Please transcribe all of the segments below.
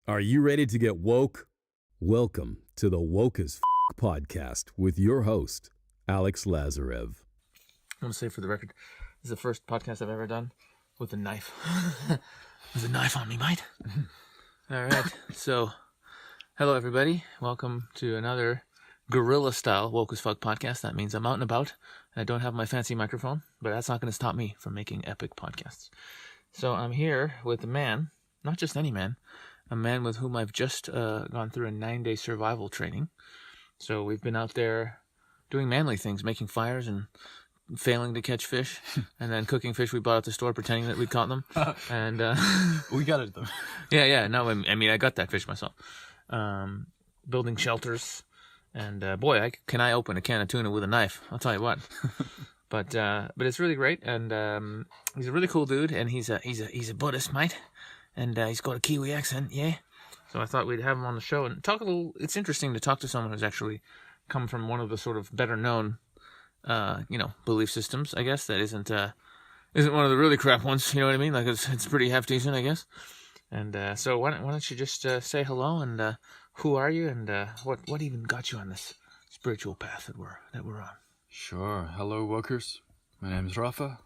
Are you ready to get woke? Welcome to the Woke as podcast with your host, Alex Lazarev. I want to say for the record, this is the first podcast I've ever done with a knife. There's a knife on me, mate. All right, so hello everybody. Welcome to another guerrilla-style Woke as Fuck podcast. That means I'm out and about, and I don't have my fancy microphone, but that's not going to stop me from making epic podcasts. So I'm here with a man, not just any man, a man with whom I've just gone through a 9-day survival training. So we've been out there doing manly things, making fires and failing to catch fish, and then cooking fish we bought at the store, pretending that we'd caught them. And we gutted them. Yeah. No, I mean, I got that fish myself. Building shelters, and boy, can I open a can of tuna with a knife? I'll tell you what. But it's really great, and he's a really cool dude, and he's a Buddhist, mate, and he's got a Kiwi accent, yeah. So I thought we'd have him on the show and talk a little. It's interesting to talk to someone who's actually come from one of the sort of better known, belief systems, I guess, that isn't one of the really crap ones. You know what I mean? Like it's pretty half decent, I guess. And so why don't you just say hello, and who are you, and what even got you on this spiritual path that we're on? Sure. Hello, workers. My name's Rafael.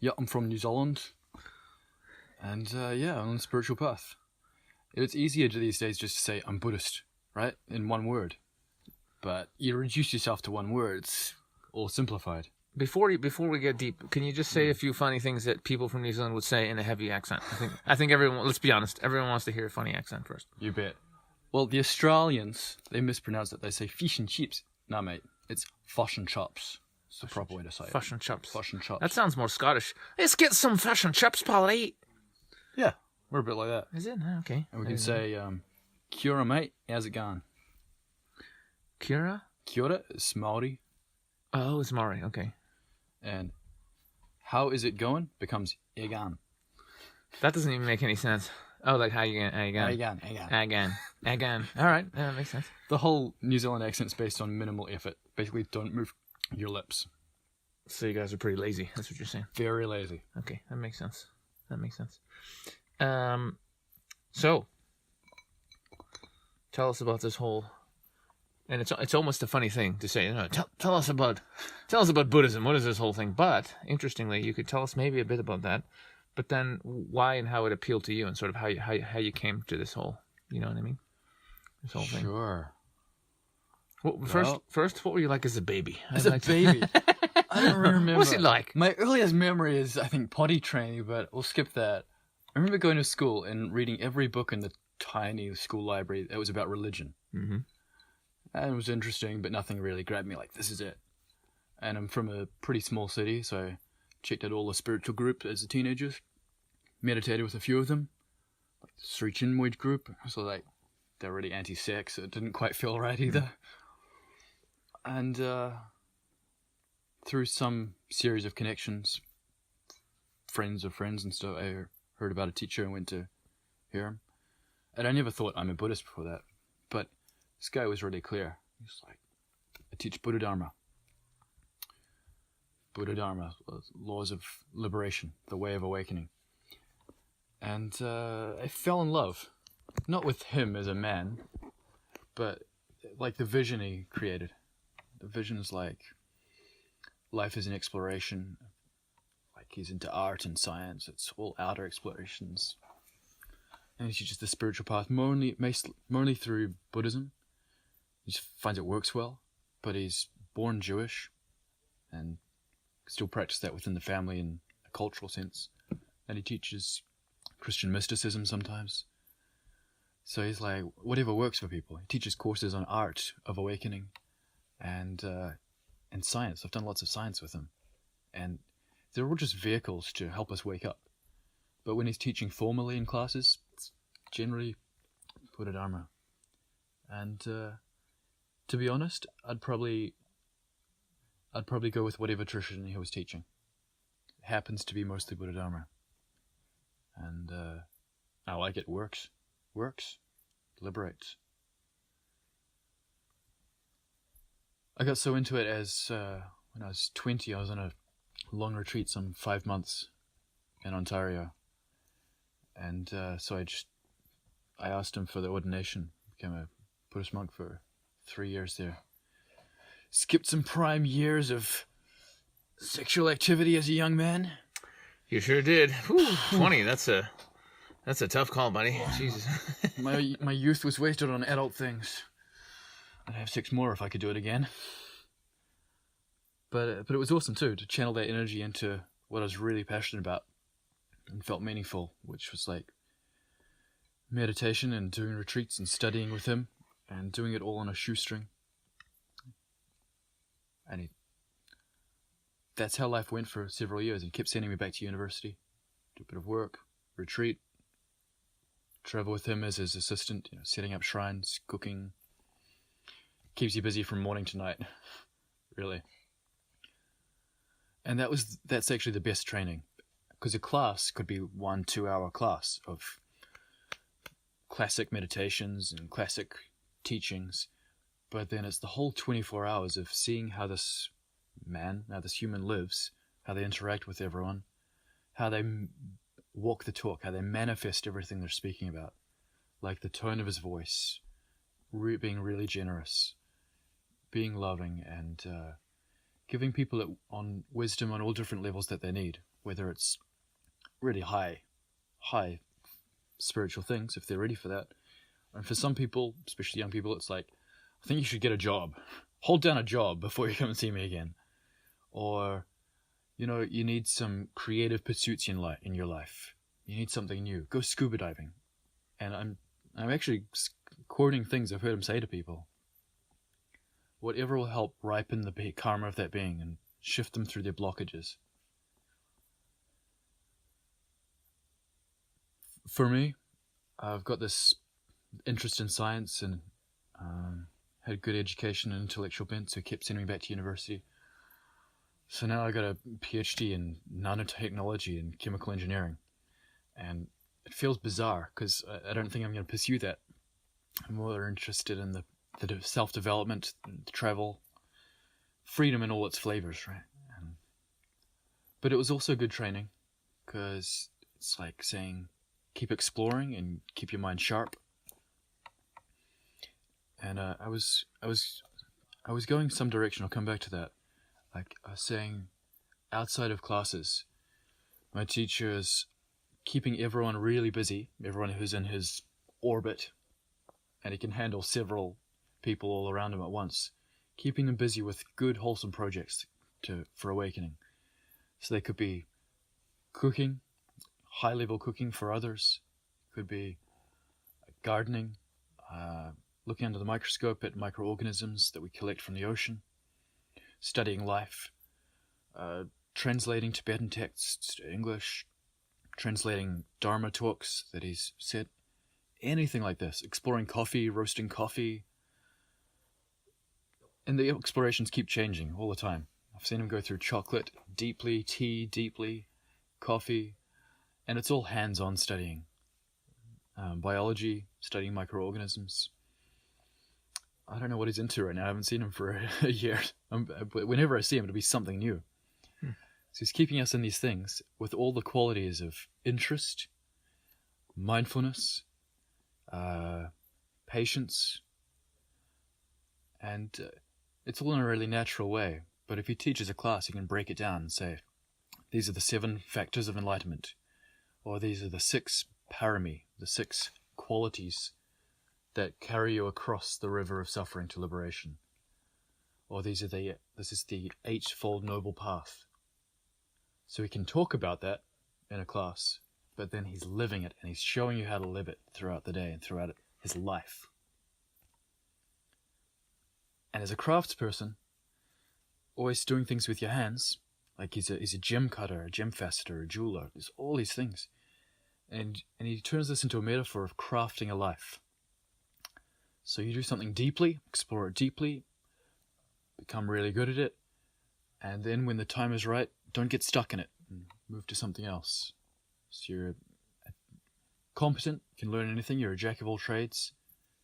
Yeah, I'm from New Zealand. And I'm on the spiritual path. It's easier these days just to say I'm Buddhist, right? In one word. But you reduce yourself to one word, it's all simplified. Before we get deep, can you just say a few funny things that people from New Zealand would say in a heavy accent? I think everyone, let's be honest, everyone wants to hear a funny accent first. You bet. Well, the Australians, they mispronounce it. They say fish and chips. Nah, mate, it's fish and chops. It's the proper way to say it. Fish and chops. Fish and chops. That sounds more Scottish. Let's get some fish and chips, Polly. Yeah, we're a bit like that. Is it? Okay. And we can say, kia ora, mate, how's it going? Kia ora? Kia ora is Māori. Oh, it's Māori, okay. And how is it going becomes egan. That doesn't even make any sense. Oh, like how you going? Egan. All right, that makes sense. The whole New Zealand accent's based on minimal effort. Basically, don't move your lips. So you guys are pretty lazy. That's what you're saying. Very lazy. Okay, that makes sense. So tell us about this whole. And it's almost a funny thing to say, tell us about Buddhism. What is this whole thing? But interestingly, you could tell us maybe a bit about that, but then why and how it appealed to you, and sort of how you came to this whole, you know what I mean? This whole thing. Sure. Well, first, what were you like as a baby? As a baby, I don't really remember. What's it like? My earliest memory is, I think, potty training, but we'll skip that. I remember going to school and reading every book in the tiny school library that was about religion. Mm-hmm. And it was interesting, but nothing really grabbed me like, this is it. And I'm from a pretty small city, so I checked out all the spiritual groups as a teenager. Meditated with a few of them. Like the Sri Chinmoy group. So they're really anti-sex, so it didn't quite feel right either. And through some series of connections, friends of friends and stuff, I heard about a teacher and went to hear him. And I never thought I'm a Buddhist before that. But this guy was really clear. He was like, I teach Buddha Dharma. Buddha Dharma, laws of liberation, the way of awakening. And I fell in love. Not with him as a man, but like the vision he created. The vision is like life is an exploration. Like he's into art and science. It's all outer explorations. And he teaches the spiritual path mainly through Buddhism. He just finds it works well, but he's born Jewish and still practices that within the family in a cultural sense. And he teaches Christian mysticism sometimes. So he's like, whatever works for people. He teaches courses on art of awakening and science. I've done lots of science with him. And they're all just vehicles to help us wake up. But when he's teaching formally in classes, it's generally Buddha Dharma. And to be honest, I'd probably go with whatever tradition he was teaching. It happens to be mostly Buddha Dharma. And I like it. Works, liberates. I got so into it as when I was 20, I was on a long retreat, some 5 months in Ontario. And so I just I asked him for the ordination. Became a Buddhist monk for 3 years there. Skipped some prime years of sexual activity as a young man. You sure did. Whew, 20. That's a tough call, buddy. Jesus. My youth was wasted on adult things. I'd have 6 more if I could do it again. But it was awesome too to channel that energy into what I was really passionate about and felt meaningful, which was like meditation and doing retreats and studying with him and doing it all on a shoestring. And that's how life went for several years. He kept sending me back to university, do a bit of work, retreat, travel with him as his assistant, setting up shrines, cooking. Keeps you busy from morning to night, really. And that's actually the best training, because a class could be 1-2 hour class of classic meditations and classic teachings, but then it's the whole 24 hours of seeing how this human lives, how they interact with everyone, how they walk the talk, how they manifest everything they're speaking about, like the tone of his voice, being really generous, being loving, and giving people on wisdom on all different levels that they need, whether it's really high spiritual things, if they're ready for that. And for some people, especially young people, it's like, I think you should get a job. Hold down a job before you come and see me again. Or, you need some creative pursuits in your life. You need something new. Go scuba diving. And I'm actually quoting things I've heard him say to people. Whatever will help ripen the karma of that being and shift them through their blockages. For me, I've got this interest in science and had good education and intellectual bent, so kept sending me back to university. So now I got a PhD in nanotechnology and chemical engineering. And it feels bizarre because I don't think I'm going to pursue that. I'm more interested in the self-development, the travel, freedom in all its flavors, right? But it was also good training because it's like saying, keep exploring and keep your mind sharp. And I was going some direction. I'll come back to that. Like I was saying, outside of classes, my teacher is keeping everyone really busy, everyone who's in his orbit, and he can handle several people all around him at once, keeping them busy with good, wholesome projects for awakening. So they could be cooking, high-level cooking for others, could be gardening, looking under the microscope at microorganisms that we collect from the ocean, studying life, translating Tibetan texts to English, translating Dharma talks that he's said, anything like this, exploring coffee, roasting coffee. And the explorations keep changing all the time. I've seen him go through chocolate deeply, tea deeply, coffee, and it's all hands-on studying. Biology, studying microorganisms. I don't know what he's into right now. I haven't seen him for a year. But whenever I see him, it'll be something new. So he's keeping us in these things with all the qualities of interest, mindfulness, patience, and it's all in a really natural way. But if he teaches a class, he can break it down and say, these are the 7 factors of enlightenment, or these are the 6 parami, the 6 qualities that carry you across the river of suffering to liberation, or this is the 8-fold noble path. So he can talk about that in a class, but then he's living it and he's showing you how to live it throughout the day and throughout his life. And as a craftsperson, always doing things with your hands, like he's a gem cutter, a gem faceter, a jeweler, there's all these things. And he turns this into a metaphor of crafting a life. So you do something deeply, explore it deeply, become really good at it, and then when the time is right, don't get stuck in it and move to something else. So you're competent, you can learn anything, you're a jack of all trades,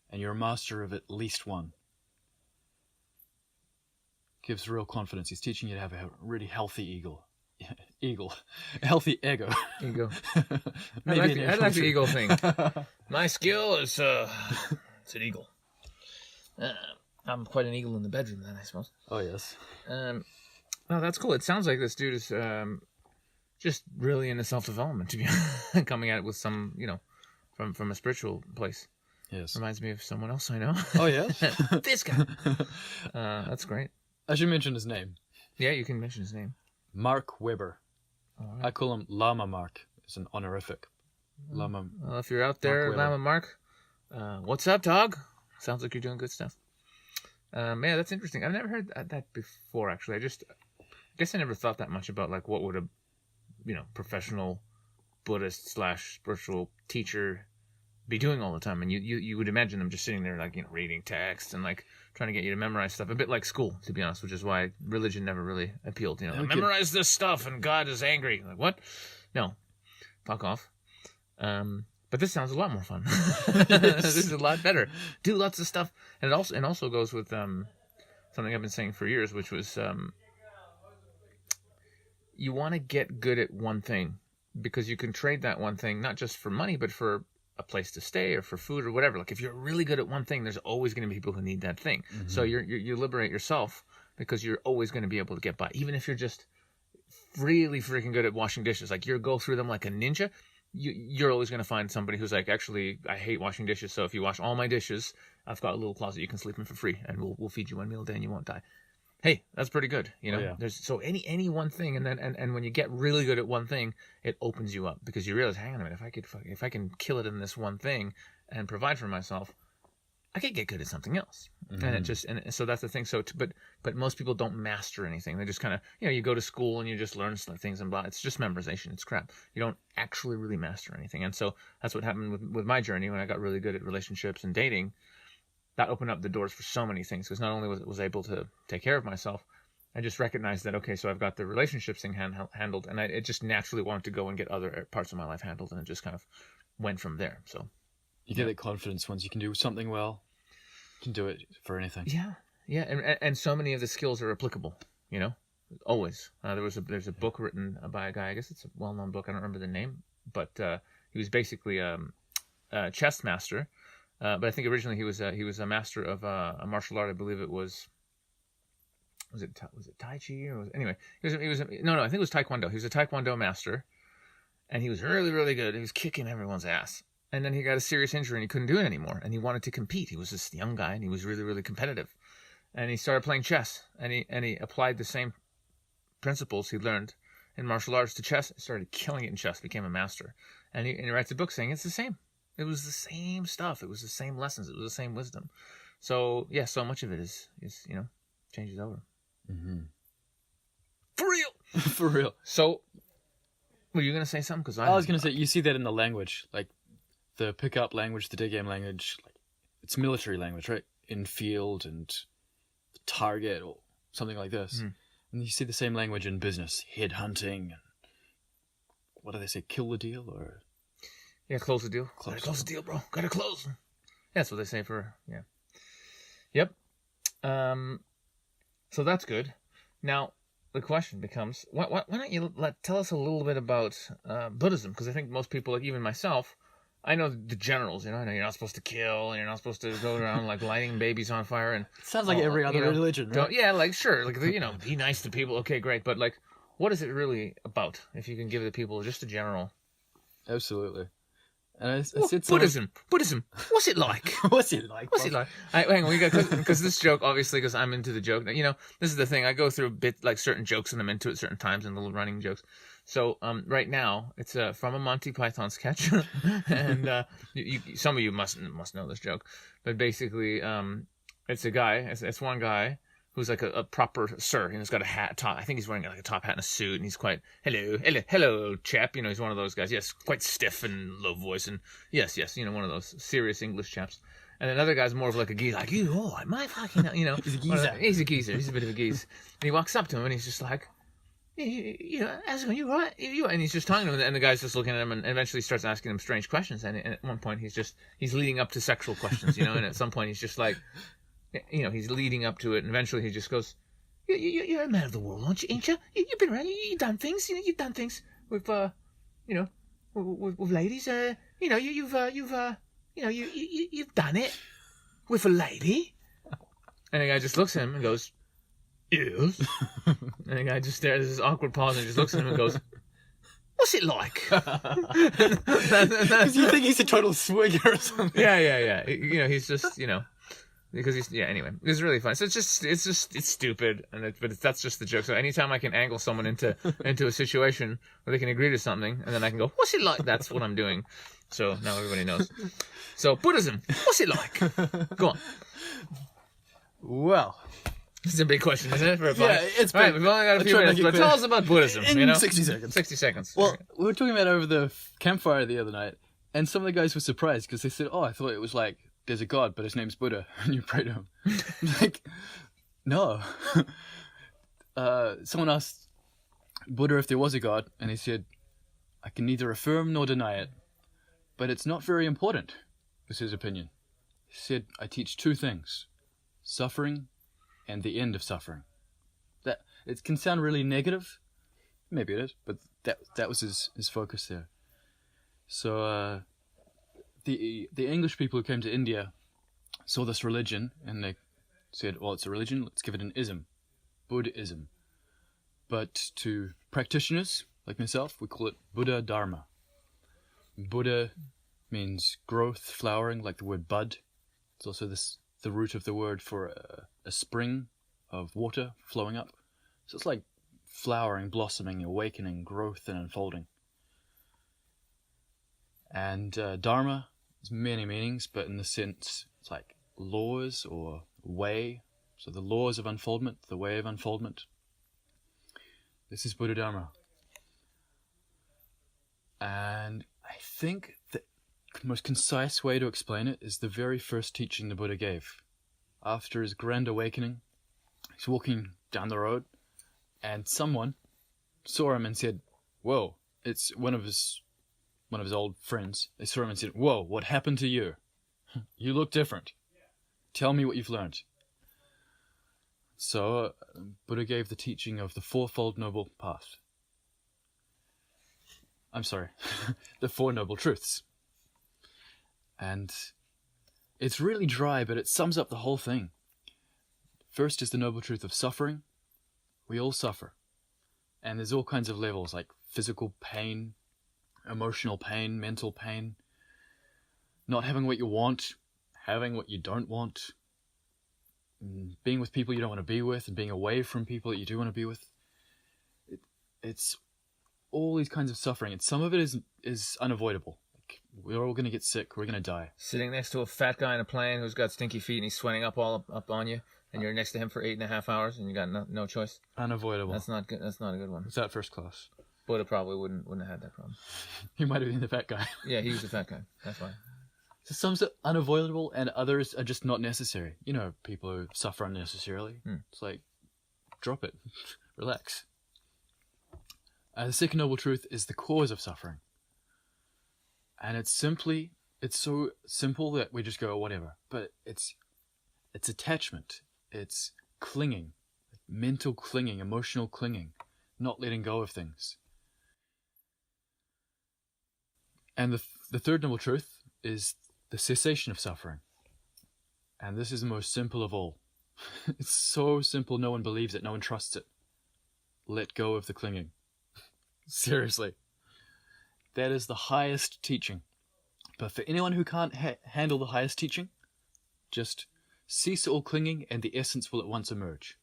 and you're a master of at least one. Gives real confidence. He's teaching you to have a really healthy Eagle. A healthy ego. Ego. Maybe I like the ego thing. My skill is it's an eagle. I'm quite an eagle in the bedroom then, I suppose. Oh, yes. No, that's cool. It sounds like this dude is just really into self-development, to be honest, coming at it with some, from a spiritual place. Yes. Reminds me of someone else I know. Oh, yes? This guy. That's great. I should mention his name. Yeah, you can mention his name. Mark Weber. All right. I call him Lama Mark. It's an honorific. Lama. Well, if you're out there, Mark Lama Mark, what's up, dog? Sounds like you're doing good stuff. Yeah, that's interesting. I've never heard that before, actually. I guess I never thought that much about, like, what would a, professional Buddhist / spiritual teacher be doing all the time. And you would imagine them just sitting there, like, reading text and, like, trying to get you to memorize stuff. A bit like school, to be honest, which is why religion never really appealed. Memorize this stuff and God is angry. Like, what? No. Fuck off. But this sounds a lot more fun. This is a lot better. Do lots of stuff. And it also goes with something I've been saying for years, which was you want to get good at one thing because you can trade that one thing not just for money, but for a place to stay or for food or whatever. Like if you're really good at one thing, there's always going to be people who need that thing. Mm-hmm. So you liberate yourself because you're always going to be able to get by, even if you're just really freaking good at washing dishes. Like you go through them like a ninja. You're always going to find somebody who's like, actually, I hate washing dishes. So if you wash all my dishes, I've got a little closet you can sleep in for free, and we'll feed you one meal a day, and you won't die. Hey, that's pretty good, Oh, yeah. There's so any one thing, and then and when you get really good at one thing, it opens you up because you realize, hang on a minute, if I can kill it in this one thing and provide for myself, I could get good at something else. Mm-hmm. And so that's the thing. So but most people don't master anything. They just kind of you go to school and you just learn things and blah. It's just memorization. It's crap. You don't actually really master anything. And so that's what happened with my journey when I got really good at relationships and dating. That opened up the doors for so many things because not only was I able to take care of myself, I just recognized that, okay, so I've got the relationships thing handled, and it just naturally wanted to go and get other parts of my life handled, and it just kind of went from there. So you get that confidence once you can do something well, you can do it for anything. Yeah, and so many of the skills are applicable, always. There's a book written by a guy, I guess it's a well-known book, I don't remember the name, but he was basically a chess master. But I think originally he was a master of a martial art. I believe it was it Tai Chi or anyway I think it was Taekwondo. He was a Taekwondo master, and he was really, really good. He was kicking everyone's ass, and then he got a serious injury and he couldn't do it anymore. And he wanted to compete. He was this young guy and he was really, really competitive, and he started playing chess. And he applied the same principles he learned in martial arts to chess. Started killing it in chess. Became a master, and he writes a book saying it's the same. It was the same stuff. It was the same lessons. It was the same wisdom. So yeah, so much of it is changes over. Mm-hmm. For real. For real. So, were you gonna say something? Because I was gonna say you see that in the language, like the pickup language, the dig game language. Like, it's military language, right? In field and target or something like this. Mm. And you see the same language in business, head hunting. What do they say? Kill the deal or. Yeah, close the deal. Gotta close the deal, bro. Gotta close. Yeah, that's what they say for, yeah. Yep. So that's good. Now, the question becomes, why don't you tell us a little bit about Buddhism? Because I think most people, like even myself, I know the generals, I know you're not supposed to kill, and you're not supposed to go around like lighting babies on fire. And sounds like every other religion, right? Yeah, like, sure, like, be nice to people. Okay, great. But like, what is it really about? If you can give the people just a general. Absolutely. And I said Buddhism. What's it like? What's it like? Hang on, because this joke, obviously, because I'm into the joke. This is the thing. I go through like certain jokes and I'm into it certain times and little running jokes. So right now it's from a Monty Python sketch, and some of you must know this joke. But basically, it's a guy. It's one guy who's like a proper sir, he's got a hat, top. I think he's wearing like a top hat and a suit, and he's quite hello, chap. He's one of those guys. Yes, quite stiff and low voice, and yes, one of those serious English chaps. And another guy's more of like a geezer, like my fucking, he's a geezer. He's a geezer. He's a bit of a geezer. And he walks up to him, and he's just like, how's it going? You right? And he's just talking to him, and the guy's just looking at him, and eventually starts asking him strange questions. And at one point, he's leading up to sexual questions, and at some point, he's just like. He's leading up to it, and eventually he just goes, you're a man of the world, aren't you? Ain't you? You've been around. You've done things. You've done things with with ladies. You've done it with a lady. And the guy just looks at him and goes, yes. And the guy just stares. There's this awkward pause and just looks at him and goes, what's it like? Because you think he's a total swigger or something. Yeah. He's just, because he's, anyway, it's really fun. So it's stupid, that's just the joke. So anytime I can angle someone into a situation where they can agree to something, and then I can go, what's it like? That's what I'm doing. So now everybody knows. So Buddhism, what's it like? Go on. Well, this is a big question, isn't it? For a yeah, it's right. We've only got a few minutes, but tell us about Buddhism. In 60 seconds. 60 seconds. Well, we were talking about it over the campfire the other night, and some of the guys were surprised because they said, "Oh, I thought it was like there's a god, but his name's Buddha, and you pray to him." Like, no. Someone asked Buddha if there was a god, and he said, "I can neither affirm nor deny it, but it's not very important," was his opinion. He said, "I teach two things: suffering and the end of suffering." That it can sound really negative, maybe it is, but that was his focus there. So the English people who came to India saw this religion and they said, "Well, it's a religion. Let's give it an ism, Buddhism." But to practitioners like myself, we call it Buddha Dharma. Buddha means growth, flowering, like the word bud. It's also the root of the word for a spring of water flowing up. So it's like flowering, blossoming, awakening, growth, and unfolding. And Dharma has many meanings, but in the sense, it's like laws or way. So the laws of unfoldment, the way of unfoldment. This is Buddha Dharma. And I think the most concise way to explain it is the very first teaching the Buddha gave. After his grand awakening, he's walking down the road, and someone saw him and said, "Whoa," it's one of his old friends. They saw him and said, "Whoa, what happened to you? You look different. Tell me what you've learned." So Buddha gave the teaching of the Fourfold Noble Path. I'm sorry, the Four Noble Truths. And it's really dry, but it sums up the whole thing. First is the noble truth of suffering. We all suffer. And there's all kinds of levels, like physical pain, emotional pain, mental pain, not having what you want, having what you don't want, being with people you don't want to be with, and being away from people that you do want to be with. It's all these kinds of suffering, and some of it is unavoidable. Like, we're all going to get sick, we're going to die. Sitting next to a fat guy in a plane who's got stinky feet and he's sweating up on you, and you're next to him for 8.5 hours, and you got no choice. Unavoidable. That's not good. That's not a good one. It's that first class. Buddha probably wouldn't have had that problem. He might have been the fat guy. Yeah, he was the fat guy. That's why. So some are unavoidable, and others are just not necessary. You know, people who suffer unnecessarily. It's like, drop it, relax. The second noble truth is the cause of suffering. And it's so simple that we just go, whatever. But it's attachment. It's clinging. Mental clinging, emotional clinging. Not letting go of things. And the third noble truth is the cessation of suffering. And this is the most simple of all. It's so simple, no one believes it, no one trusts it. Let go of the clinging. Seriously. That is the highest teaching. But for anyone who can't handle the highest teaching, just cease all clinging and the essence will at once emerge.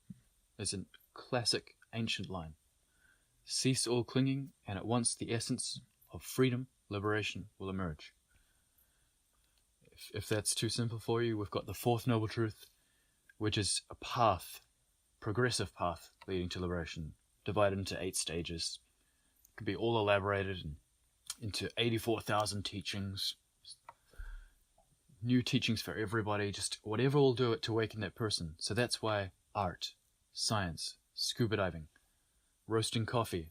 There's a classic ancient line. Cease all clinging and at once the essence of freedom, liberation will emerge. If that's too simple for you, we've got the fourth noble truth, which is a path, progressive path leading to liberation, divided into 8 stages. It could be all elaborated into 84,000 teachings, new teachings for everybody, just whatever will do it to awaken that person. So that's why art, science, scuba diving, roasting coffee,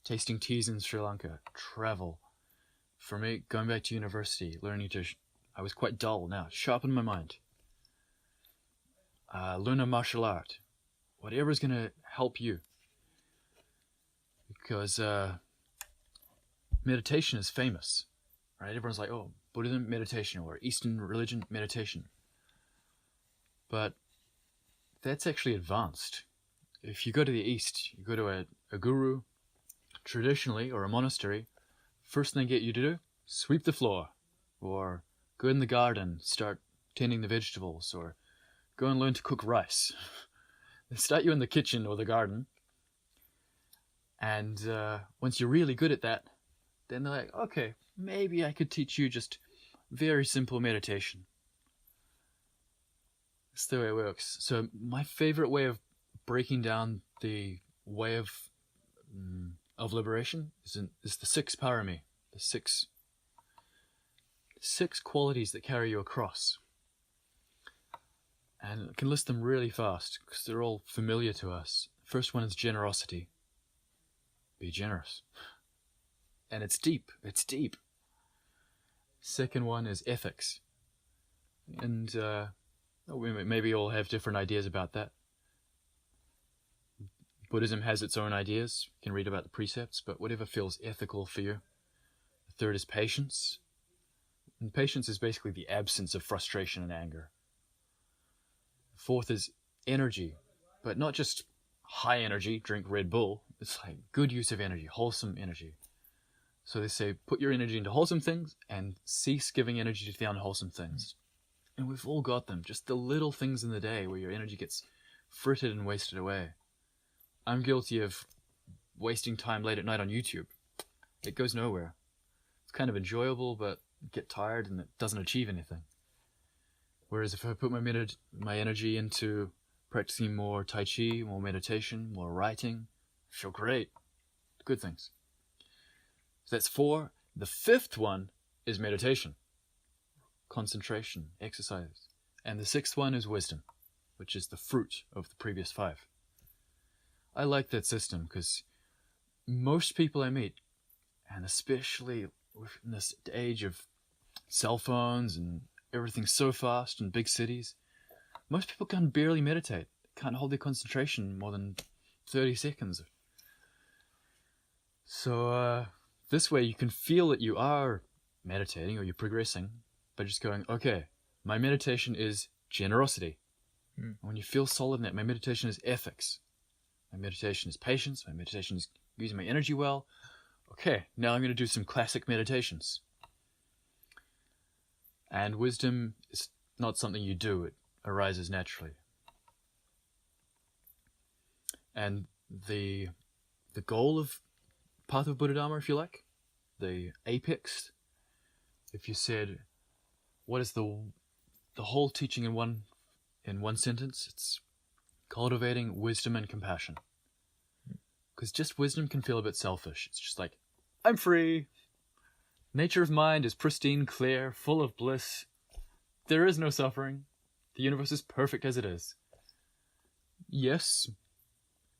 tasting teas in Sri Lanka, travel. For me, going back to university, learning to... I was quite dull now. Sharpen my mind. Learn a martial art. whatever's going to help you. Because meditation is famous, right? Everyone's like, oh, Buddhism meditation or Eastern religion meditation. But that's actually advanced. If you go to the East, you go to a guru, traditionally, or a monastery, first thing they get you to do, sweep the floor, or go in the garden, start tending the vegetables, or go and learn to cook rice. They start you in the kitchen or the garden, and once you're really good at that, then they're like, okay, maybe I could teach you just very simple meditation. That's the way it works. So my favorite way of breaking down the way of liberation is the 6 parami, the six qualities that carry you across. And I can list them really fast because they're all familiar to us. First one is generosity. Be generous. And it's deep. It's deep. Second one is ethics. And maybe all have different ideas about that. Buddhism has its own ideas. You can read about the precepts, but whatever feels ethical for you. The third is patience. And patience is basically the absence of frustration and anger. Fourth is energy, but not just high energy, drink Red Bull. It's like good use of energy, wholesome energy. So they say, put your energy into wholesome things and cease giving energy to the unwholesome things. And we've all got them, just the little things in the day where your energy gets frittered and wasted away. I'm guilty of wasting time late at night on YouTube. It goes nowhere. It's kind of enjoyable, but get tired and it doesn't achieve anything. Whereas if I put my energy into practicing more Tai Chi, more meditation, more writing, I feel great. Good things. So that's 4. The 5th one is meditation, concentration, exercise. And the 6th one is wisdom, which is the fruit of the previous 5. I like that system because most people I meet, and especially in this age of cell phones and everything's so fast in big cities, most people can barely meditate, can't hold their concentration more than 30 seconds. So this way you can feel that you are meditating or you're progressing by just going, okay, my meditation is generosity. When you feel solid in that, my meditation is ethics. My meditation is patience. My meditation is using my energy well. Okay, now I'm going to do some classic meditations. And wisdom is not something you do. It arises naturally. And the goal of path of Buddha Dharma, if you like, the apex, if you said, what is the whole teaching in one sentence? It's cultivating wisdom and compassion. Because just wisdom can feel a bit selfish. It's just like, I'm free. Nature of mind is pristine, clear, full of bliss. There is no suffering. The universe is perfect as it is. Yes,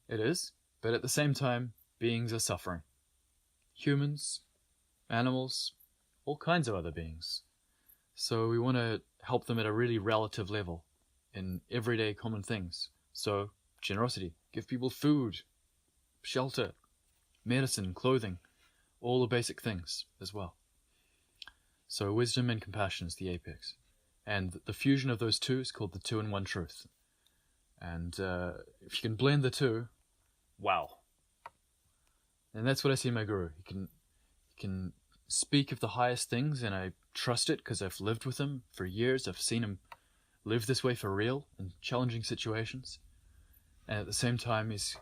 it is. But at the same time, beings are suffering. Humans, animals, all kinds of other beings. So we want to help them at a really relative level in everyday common things. So, generosity. Give people food, shelter, medicine, clothing, all the basic things as well. So wisdom and compassion is the apex. And the fusion of those two is called the 2-in-1 truth. And if you can blend the two, wow. And that's what I see in my guru. He can speak of the highest things, and I trust it because I've lived with him for years. I've seen him live this way for real in challenging situations. And at the same time, he's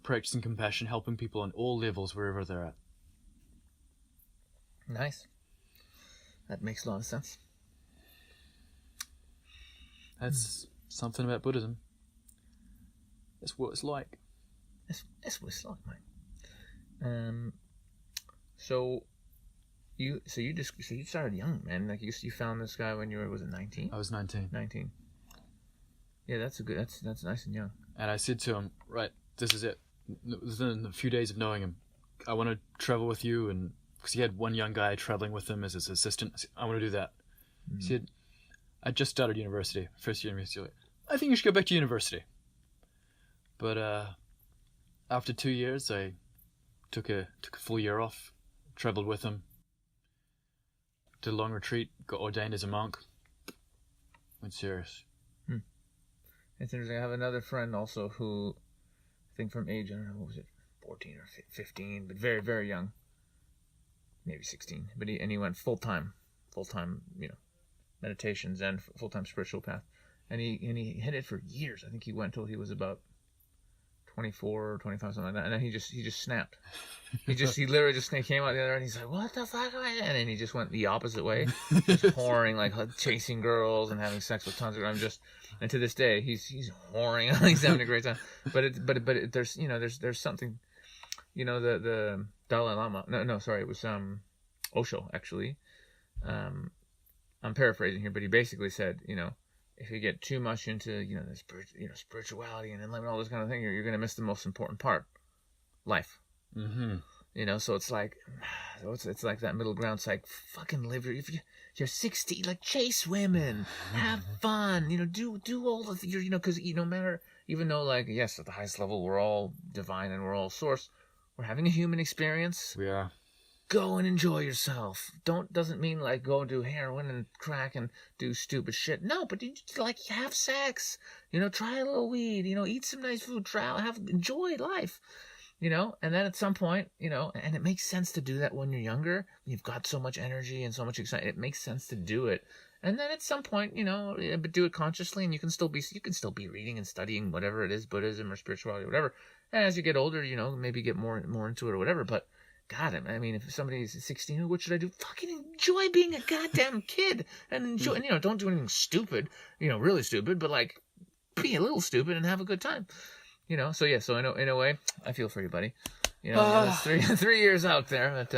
practicing compassion, helping people on all levels wherever they're at. Nice. That makes a lot of sense. That's something about Buddhism. That's what it's like. That's what it's like, mate. So you started young, man. Like you found this guy when you were, was it 19? I was 19. 19. Yeah, that's nice and young. And I said to him, right, this is it. Within a few days of knowing him, I want to travel with you, and because he had one young guy traveling with him as his assistant. I said, I want to do that. He said, I just started university, first year university. I think you should go back to university. But after 2 years, I took a full year off, traveled with him, did a long retreat, got ordained as a monk, went serious. It's interesting. I have another friend also who, I think from age, I don't know, what was it, 14 or 15, but very, very young, maybe 16. But he went full time, meditations and full-time spiritual path, and he hit it for years. I think he went till he was about 24 or 25, something like that, and then he just snapped. He literally just came out the other end. He's like, "What the fuck am I?" And then he just went the opposite way, just whoring, like chasing girls and having sex with tons of. And to this day, he's whoring. He's having a great time. But there's something, the Dalai Lama. No, sorry, it was Osho actually. I'm paraphrasing here, but he basically said, if you get too much into the spirituality and enlightenment, all this kind of thing, you're going to miss the most important part, life. Mm-hmm. So it's like, it's like that middle ground. It's like, fucking live if you're 60, like chase women, have fun, do all the because no matter, even though like yes, at the highest level we're all divine and we're all source, we're having a human experience. We are. Go and enjoy yourself. Doesn't mean like go and do heroin and crack and do stupid shit. No, but like have sex. Try a little weed. Eat some nice food. Enjoy life. And then at some point, and it makes sense to do that when you're younger. You've got so much energy and so much excitement. It makes sense to do it. And then at some point, but do it consciously, and you can still be reading and studying whatever it is, Buddhism or spirituality or whatever. And as you get older, maybe get more into it or whatever. But God, I mean, if somebody's 16, what should I do? Fucking enjoy being a goddamn kid and enjoy. And, don't do anything stupid, really stupid, but like be a little stupid and have a good time, So yeah, so in a way, I feel for you, buddy. It's 3 years out there, but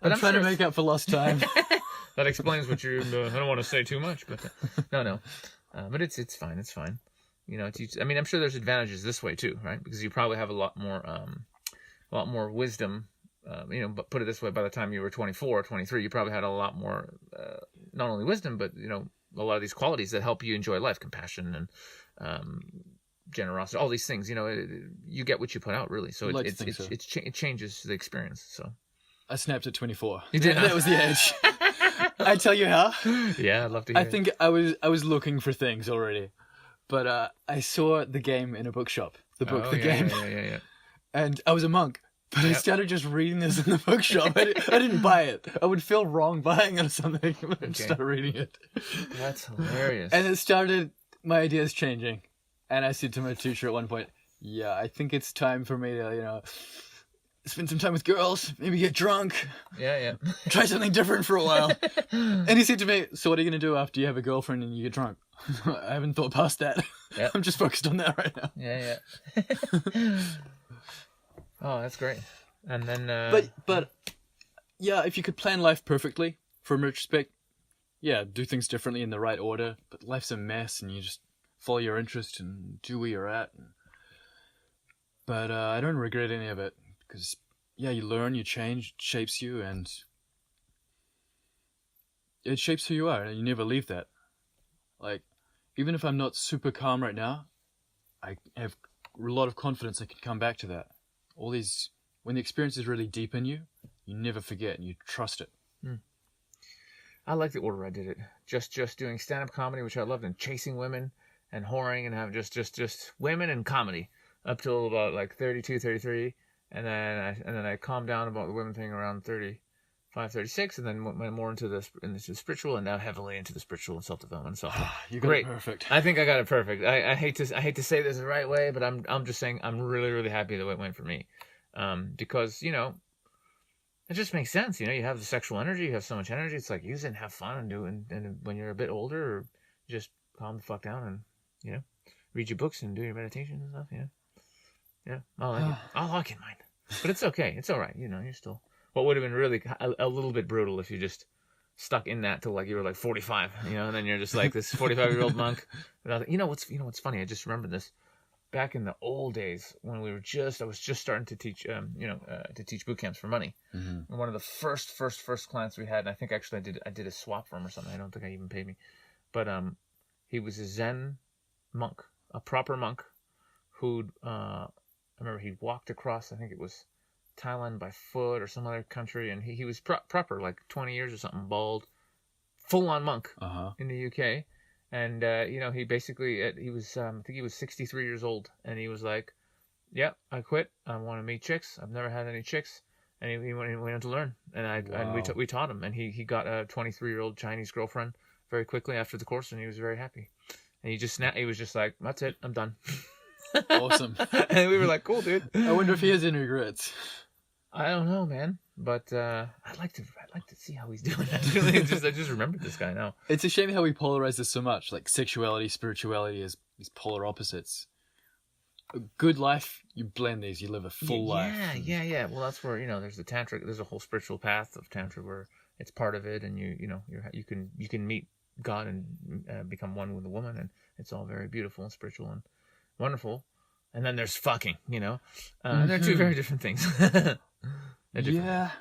I'm trying to make up for lost time. That explains what you're. I don't want to say too much, but no, but it's fine. It's fine. I mean, I'm sure there's advantages this way too, right? Because you probably have a lot more wisdom. But put it this way, by the time you were 24 or 23, you probably had a lot more, not only wisdom, but, a lot of these qualities that help you enjoy life, compassion and generosity, all these things, you get what you put out, really. So it changes the experience. So I snapped at 24. You did? That was the age. I tell you how. Yeah, I'd love to hear I think I was looking for things already, but I saw the game in a bookshop, the game. Yeah. And I was a monk. But I started just reading this in the bookshop. I didn't buy it. I would feel wrong buying it or something, but I started reading it. That's hilarious. And it started, my ideas changing. And I said to my teacher at one point, yeah, I think it's time for me to, spend some time with girls, maybe get drunk. Yeah. Try something different for a while. And he said to me, so what are you going to do after you have a girlfriend and you get drunk? I haven't thought past that. Yep. I'm just focused on that right now. Yeah. Oh, that's great. And then, but yeah, if you could plan life perfectly, from retrospect, yeah, do things differently in the right order. But life's a mess, and you just follow your interest and do where you're at. But I don't regret any of it because, yeah, you learn, you change, it shapes you, and it shapes who you are, and you never leave that. Like, even if I'm not super calm right now, I have a lot of confidence I can come back to that. All these, when the experience is really deep in you, you never forget and you trust it. I like the order I did it. Just doing stand-up comedy, which I loved, and chasing women and whoring and have just women and comedy up till about like 32, 33, and then I calmed down about the women thing around 35, 36, and then went more into the spiritual, and now heavily into the spiritual and self-development. So you got it perfect. I think I got it perfect. I hate to say this the right way, but I'm just saying I'm really, really happy the way it went for me, because it just makes sense. You have the sexual energy, you have so much energy. It's like use it and have fun and do it. And when you're a bit older, or just calm the fuck down and read your books and do your meditation and stuff. Yeah, I like it. I like it, mine. But it's okay. It's all right. You're still. What would have been really a little bit brutal if you just stuck in that till like you were like 45, and then you're just like this 45-year-old monk. What's funny? I just remembered this. Back in the old days when I was just starting to teach, to teach boot camps for money. Mm-hmm. And one of the first clients we had, and I think actually I did a swap for him or something. I don't think I even paid me, but he was a Zen monk, a proper monk, who'd I remember he walked across, I think it was Thailand by foot or some other country, and he was proper, like 20 years or something, bald, full-on monk in the UK. And, he basically, he was, I think he was 63 years old, and he was like, yeah, I quit. I want to meet chicks. I've never had any chicks. And he went to learn, and we taught him, and he got a 23-year-old Chinese girlfriend very quickly after the course, and he was very happy. And he was just like, that's it, I'm done. Awesome. And we were like, cool, dude. I wonder if he has any regrets. I don't know, man, but I'd like to see how he's doing. Actually, I just remembered this guy now. It's a shame how we polarize this so much. Like sexuality, spirituality is these polar opposites. A good life, you blend these. You live a full life. Yeah. Well, that's where there's the tantra. There's a whole spiritual path of tantra where it's part of it, and you can meet God and become one with a woman, and it's all very beautiful and spiritual and wonderful. And then there's fucking. They're two very different things. Yeah.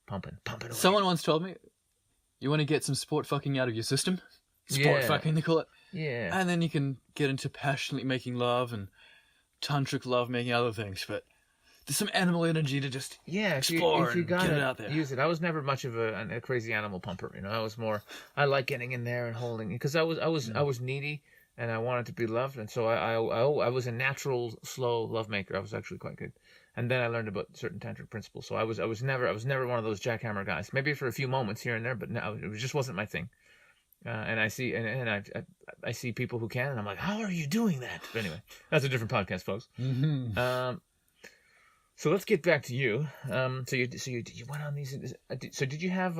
Pumping away. Someone once told me, you want to get some sport fucking out of your system? Sport fucking, they call it. Yeah. And then you can get into passionately making love and tantric love making other things. But there's some animal energy to just explore if you and get it out gotta there. use it. I was never much of a crazy animal pumper. I was more, I like getting in there and holding, because I was needy and I wanted to be loved. And so I was a natural, slow love maker. I was actually quite good. And then I learned about certain tantric principles. So I was never one of those jackhammer guys. Maybe for a few moments here and there, but no, it just wasn't my thing. And I see, and I see people who can, and I'm like, how are you doing that? But anyway, that's a different podcast, folks. Mm-hmm. So let's get back to you. So you went on these. So did you have?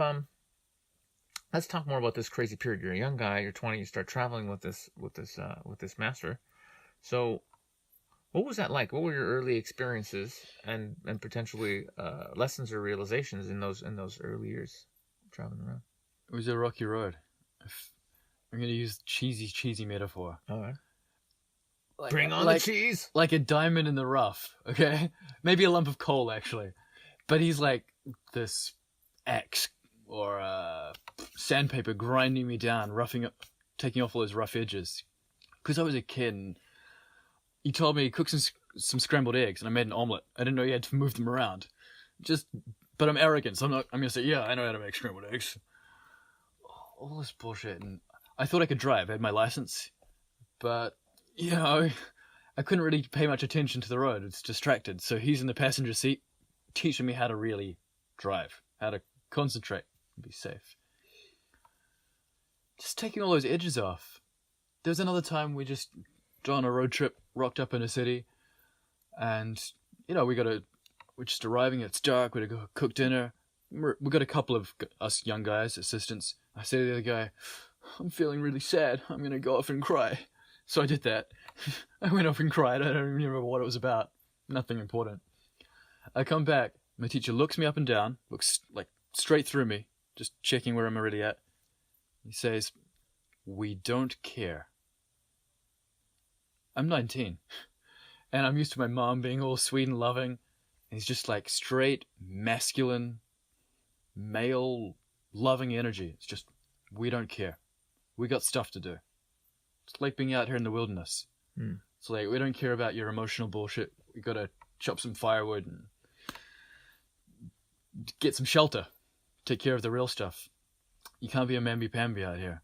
Let's talk more about this crazy period. You're a young guy. You're 20. You start traveling with this master. So, what was that like? What were your early experiences and potentially lessons or realizations in those early years traveling around? It was a rocky road. I'm going to use cheesy metaphor. All right. Bring on the cheese. Like a diamond in the rough, okay? Maybe a lump of coal, actually. But he's like this axe or sandpaper grinding me down, taking off all those rough edges. Because I was a kid, and he told me cook some scrambled eggs, and I made an omelet. I didn't know you had to move them around. But I'm arrogant, so I'm going to say, yeah, I know how to make scrambled eggs. All this bullshit, and I thought I could drive. I had my license, but I couldn't really pay much attention to the road. It's distracted. So he's in the passenger seat, teaching me how to really drive, how to concentrate and be safe. Just taking all those edges off. There was another time we just on a road trip, rocked up in a city, and we're just arriving. It's dark. We gotta go cook dinner. We got a couple of us young guys, assistants. I say to the other guy, I'm feeling really sad. I'm going to go off and cry. So I did that. I went off and cried. I don't even remember what it was about. Nothing important. I come back. My teacher looks me up and down, looks like straight through me, just checking where I'm already at. He says, we don't care. I'm 19. And I'm used to my mom being all sweet and loving. And he's just like straight, masculine, male, loving energy. It's just, we don't care. We got stuff to do. It's like being out here in the wilderness. It's like, we don't care about your emotional bullshit. We gotta chop some firewood and get some shelter. Take care of the real stuff. You can't be a mamby-pamby out here.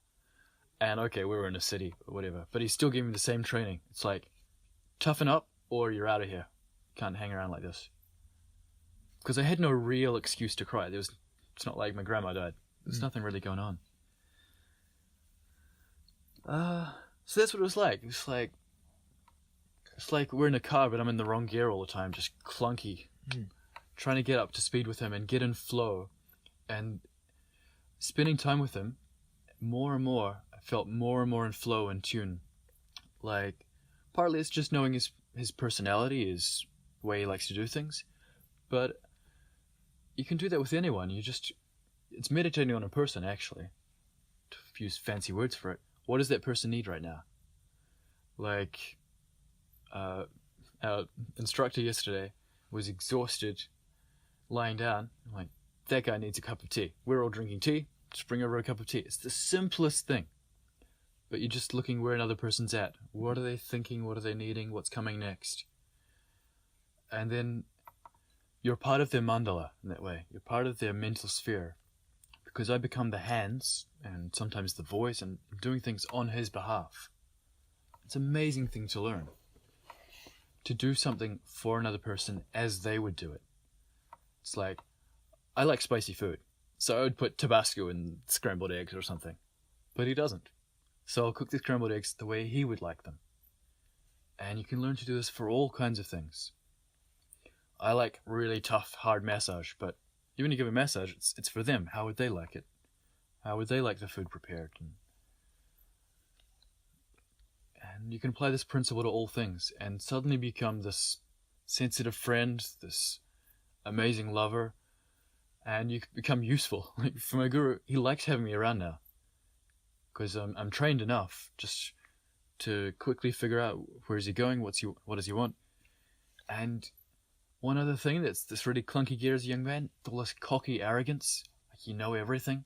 And okay, we were in a city or whatever, but he's still giving me the same training. It's like, toughen up or you're out of here. Can't hang around like this. Because I had no real excuse to cry. It's not like my grandma died. There's nothing really going on. So that's what it was like. It's like we're in a car, but I'm in the wrong gear all the time, just clunky. Trying to get up to speed with him and get in flow. And spending time with him, more and more, I felt more and more in flow and tune. Like, partly it's just knowing his personality, his way he likes to do things. But you can do that with anyone. It's meditating on a person, actually. To use fancy words for it. What does that person need right now? Like, our instructor yesterday was exhausted, lying down. I'm like, that guy needs a cup of tea. We're all drinking tea. Just bring over a cup of tea. It's the simplest thing. but you're just looking where another person's at. What are they thinking? What are they needing? What's coming next? And then you're part of their mandala in that way. You're part of their mental sphere. Because I become the hands and sometimes the voice and doing things on his behalf. It's an amazing thing to learn. To do something for another person as they would do it. It's like, I like spicy food, so I would put Tabasco in scrambled eggs or something. But he doesn't. So I'll cook the scrambled eggs the way he would like them. And you can learn to do this for all kinds of things. I like really tough, hard massage, but even you give a massage, it's for them. How would they like it? How would they like the food prepared? And you can apply this principle to all things and suddenly become this sensitive friend, this amazing lover, and you become useful. Like for my guru, he likes having me around now because I'm trained enough just to quickly figure out where is he going, what does he want. And one other thing that's this really clunky gear as a young man, all this cocky arrogance, like you know everything.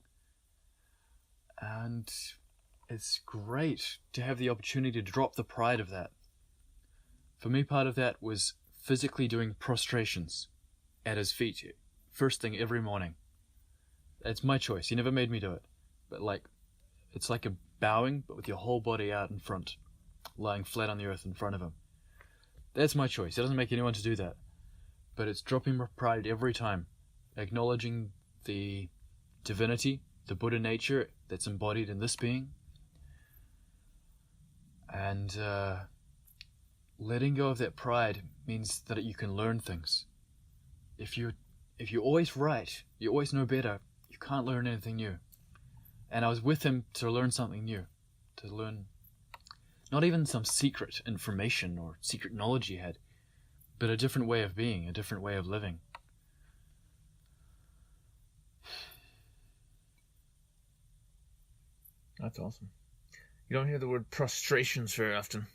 And it's great to have the opportunity to drop the pride of that. For me, part of that was physically doing prostrations at his feet, first thing every morning. It's my choice. He never made me do it. But it's like a bowing, but with your whole body out in front, lying flat on the earth in front of him. That's my choice. It doesn't make anyone to do that. But it's dropping my pride every time, acknowledging the divinity, the Buddha nature that's embodied in this being, and letting go of that pride means that you can learn things. If you're always right, you always know better, you can't learn anything new. And I was with him to learn something new, to learn not even some secret information or secret knowledge he had, but a different way of being, a different way of living. That's awesome. You don't hear the word prostrations very often.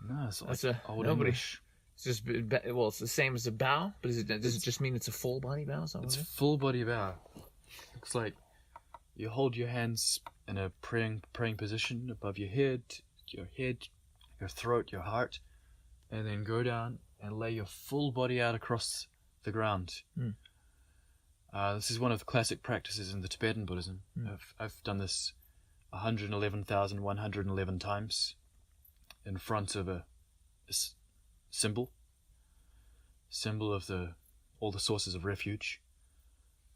No, it's That's like old nobody. English. It's just it's the same as a bow, but does it just mean it's a full body bow? It's full body bow. Looks like you hold your hands in a praying position above your head, your throat, your heart, and then go down and lay your full body out across the ground. This is one of the classic practices in the Tibetan Buddhism. I've done this 111,111 times in front of a symbol of all the sources of refuge.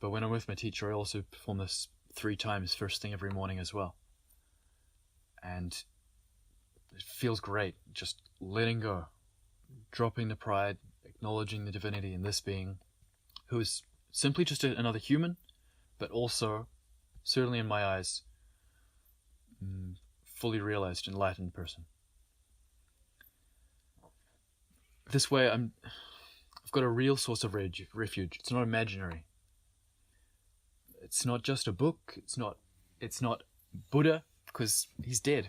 But when I'm with my teacher, I also perform this 3 times first thing every morning as well. And it feels great, just letting go, dropping the pride, acknowledging the divinity in this being, who is simply just another human, but also, certainly in my eyes, fully realized, enlightened person. This way, I've got a real source of refuge. It's not imaginary. It's not just a book. It's not Buddha, because he's dead.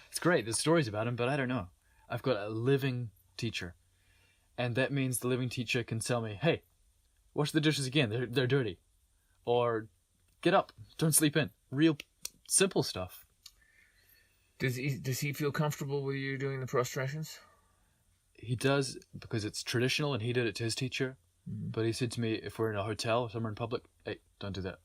It's great. There's stories about him, but I don't know. I've got a living teacher, and that means the living teacher can tell me, "Hey, wash the dishes again. They're dirty," or "Get up, don't sleep in." Real simple stuff. Does he feel comfortable with you doing the prostrations? He does, because it's traditional, and he did it to his teacher. But he said to me, if we're in a hotel or somewhere in public, hey, don't do that.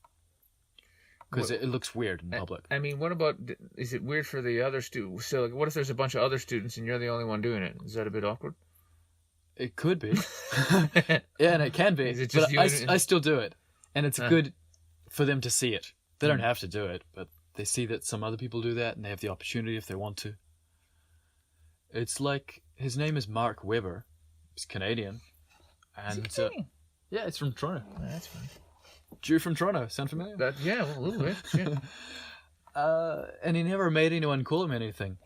Because it looks weird in public. I mean, what about, is it weird for the other students? So, what if there's a bunch of other students and you're the only one doing it? Is that a bit awkward? It could be. Yeah, and it can be. Is it just but I still do it. And it's good for them to see it. They don't have to do it, but they see that some other people do that, and they have the opportunity if they want to. It's like, his name is Mark Webber. He's Canadian. And yeah, it's from Toronto. Oh, that's fine. Jew from Toronto. Sound familiar? Yeah, well, a little bit. Yeah. And he never made anyone call him anything.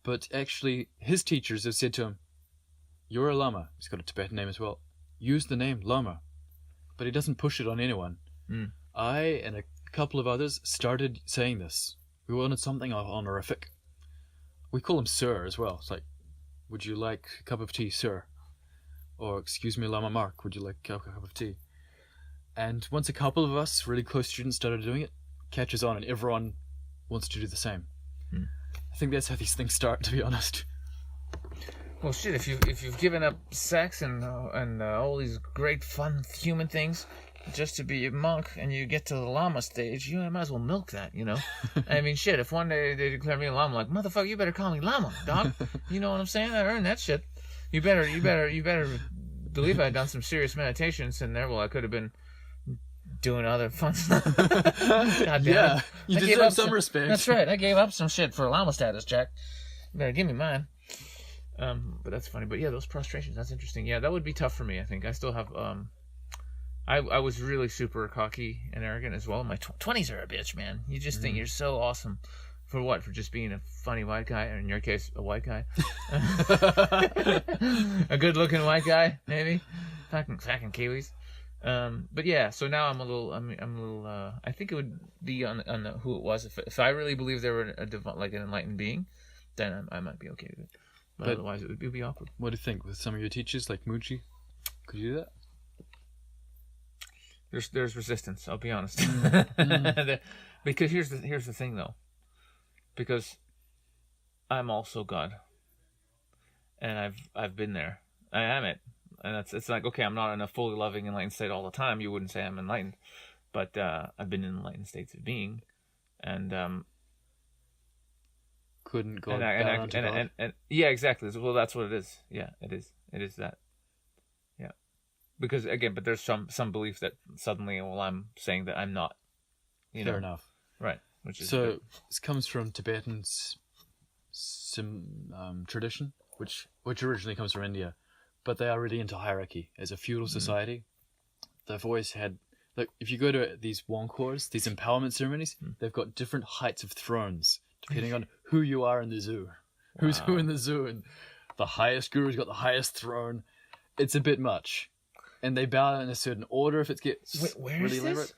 But actually, his teachers have said to him, "You're a Lama." He's got a Tibetan name as well. Use the name Lama. But he doesn't push it on anyone. I and a couple of others started saying this. We wanted something honorific. We call him Sir as well. It's like, "Would you like a cup of tea, sir?" Or, "Excuse me, Lama Mark, would you like a cup of tea?" And once a couple of us, really close students, started doing it catches on, and everyone wants to do the same. I think that's how these things start, to be honest. Well, shit. If you've given up sex and all these great fun human things just to be a monk, and you get to the Lama stage, you might as well milk that, you know? I mean, shit. If one day they declare me a Lama, like, motherfucker, you better call me Lama, dog. You know what I'm saying? I earned that shit. You better believe I had done some serious meditations in there. Well, I could have been doing other fun stuff. God damn Yeah, it. you I gave deserve up some respect. That's right. I gave up some shit for Lama status, Jack. You better give me mine. But that's funny. But yeah, those prostrations, that's interesting. Yeah, that would be tough for me, I think. I still have, I was really super cocky and arrogant as well. My 20s are a bitch, man. You just think you're so awesome. For what? For just being a funny white guy, or in your case, a white guy? A good-looking white guy, maybe? Fucking Kiwis. But yeah, so now I'm a little, I think it would be on who it was. If I really believe they were like an enlightened being, then I might be okay with it. But otherwise, it would be awkward. What do you think with some of your teachers, like Muji? Could you do that? There's resistance. I'll be honest. Because here's the thing, though. Because I'm also God, and I've been there. I am it, and it's like, okay, I'm not in a fully loving enlightened state all the time. You wouldn't say I'm enlightened, but I've been in enlightened states of being, and couldn't go and yeah, exactly. Well, that's what it is. Yeah, it is that. Yeah, because again, but there's some belief that suddenly, well, I'm saying that I'm not. Fair enough. Right. Which is so this comes from Tibetan tradition, which originally comes from India, but they are really into hierarchy. As a feudal society, they've always had, like, if you go to these Wangkors, these empowerment ceremonies, they've got different heights of thrones depending on who you are in the zoo. Who's who in the zoo, and the highest guru's got the highest throne. It's a bit much, and they bow in a certain order if it gets where really is elaborate. this?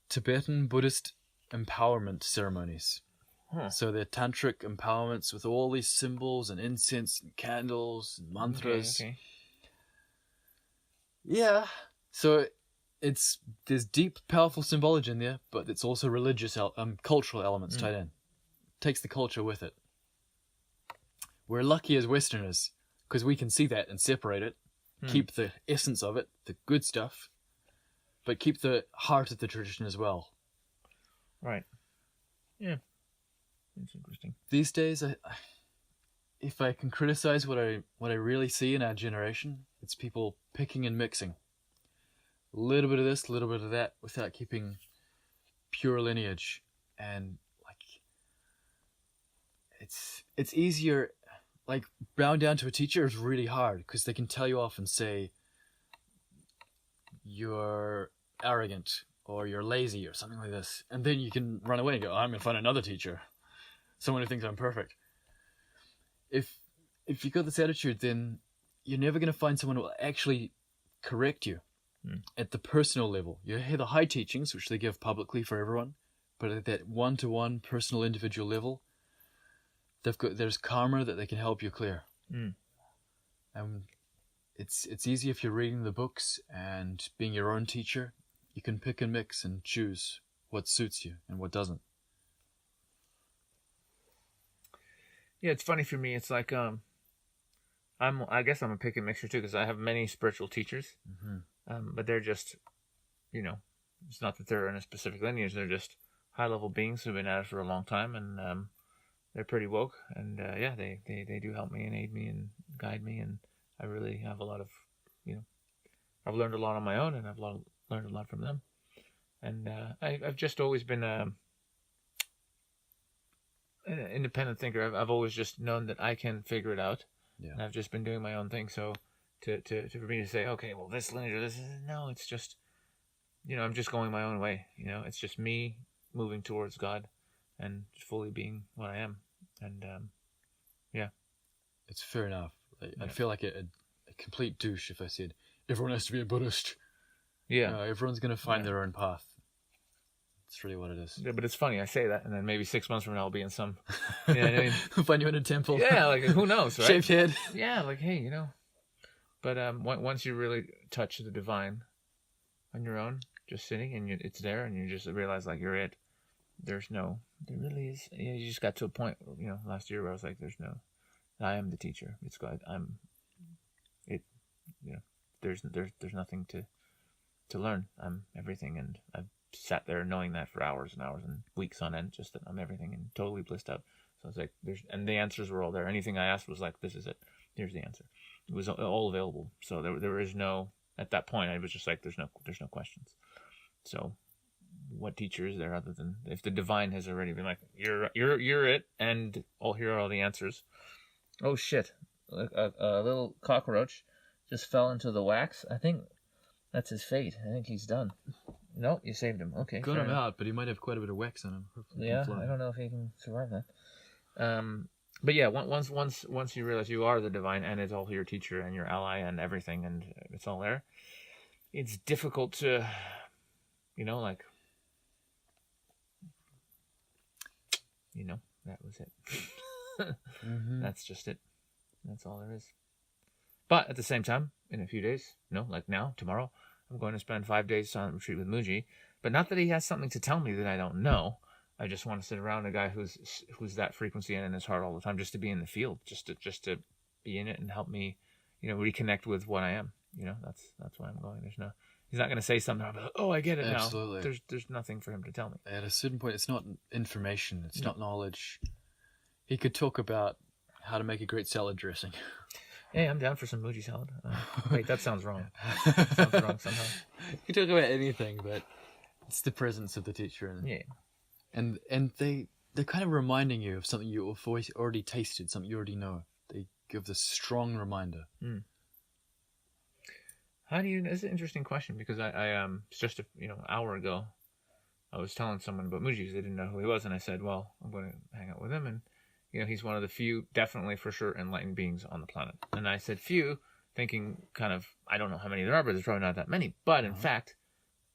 Tibetan Buddhist empowerment ceremonies. So they're tantric empowerments with all these symbols and incense and candles and mantras. Okay. Yeah. So there's deep, powerful symbology in there, but it's also religious, cultural elements tied in. Takes the culture with it. We're lucky as Westerners because we can see that and separate it, keep the essence of it, the good stuff, but keep the heart of the tradition as well. Right. Yeah. That's interesting. These days, if I can criticize what I really see in our generation, it's people picking and mixing. A little bit of this, a little bit of that, without keeping pure lineage. And like, it's easier. Like, bowing down to a teacher is really hard because they can tell you off and say you're arrogant or you're lazy or something like this, and then you can run away and go, I'm gonna find another teacher, someone who thinks I'm perfect. If you got this attitude, then you're never gonna find someone who will actually correct you at the personal level. You hear the high teachings, which they give publicly for everyone, but at that one-to-one personal individual level, there's karma that they can help you clear. And it's easy if you're reading the books and being your own teacher. You can pick and mix and choose what suits you and what doesn't. Yeah, it's funny for me. It's like I guess I'm a pick and mixer too because I have many spiritual teachers, but they're just, it's not that they're in a specific lineage. They're just high level beings who've been at it for a long time, and they're pretty woke. And yeah, they do help me and aid me and guide me, and I really have a lot of, I've learned a lot on my own, and I've learned a lot from them. And I've just always been an independent thinker. I've always just known that I can figure it out. Yeah. And I've just been doing my own thing. So for me to say, okay, well, this lineage or this, no, it's just, I'm just going my own way. It's just me moving towards God and fully being what I am. And yeah. It's fair enough. I'd feel like a complete douche if I said, everyone has to be a Buddhist. Yeah. Everyone's going to find their own path. It's really what it is. Yeah, but it's funny, I say that, and then maybe 6 months from now I'll be in some... You know what I mean? Find you in a temple. Yeah, like, who knows, right? Shaved head. Yeah, like, hey, But once you really touch the divine on your own, just sitting, and it's there, and you just realize, like, you're it. There's no There really is. You just got to a point, last year where I was like, I am the teacher. It's good. There's nothing to learn. I'm everything, and I've sat there knowing that for hours and hours and weeks on end, just that I'm everything and totally blissed out. So it's like and the answers were all there. Anything I asked was like, this is it. Here's the answer. It was all available. So there is no, at that point I was just like, there's no questions. So what teacher is there other than if the divine has already been like, you're it, and here are all the answers. Oh shit! A little cockroach just fell into the wax. I think that's his fate. I think he's done. No, you saved him. Okay. Got him out, but he might have quite a bit of wax on him. Hopefully he Yeah, can fly. I don't know if he can survive that. But yeah, once you realize you are the divine and it's all your teacher and your ally and everything and it's all there, it's difficult to, like, that was it. Mm-hmm. That's just it. That's all there is. But at the same time, in a few days, like now, tomorrow, I'm going to spend 5 days on retreat with Muji. But not that he has something to tell me that I don't know. I just want to sit around a guy who's that frequency and in his heart all the time, just to be in the field, just to be in it and help me, reconnect with what I am. That's why I'm going. He's not going to say something. I'll be like, oh, I get it now. Absolutely. There's nothing for him to tell me. At a certain point, it's not information. It's not knowledge. He could talk about how to make a great salad dressing. Hey, I'm down for some Muji salad. Wait, that sounds wrong. That sounds wrong somehow. You can talk about anything, but it's the presence of the teacher. Yeah. And they're kind of reminding you of something you've already tasted, something you already know. They give this strong reminder. Mm. It's an interesting question because I just an hour ago, I was telling someone about Muji because they didn't know who he was, and I said, well, I'm going to hang out with him, and he's one of the few, definitely for sure, enlightened beings on the planet. And I said few, thinking kind of, I don't know how many there are, but there's probably not that many. But in fact,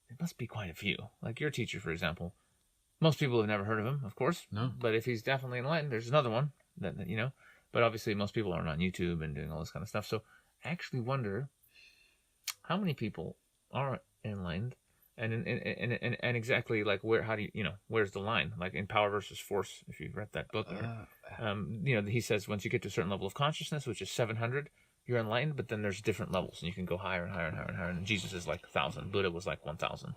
there must be quite a few. Like your teacher, for example. Most people have never heard of him, of course. No. But if he's definitely enlightened, there's another one that. But obviously, most people aren't on YouTube and doing all this kind of stuff. So I actually wonder how many people are enlightened, and exactly like how do where's the line? Like in Power versus Force, if you've read that book, he says once you get to a certain level of consciousness, which is 700, you're enlightened. But then there's different levels, and you can go higher and higher and higher and higher. And Jesus is like 1,000. Buddha was like 1,000.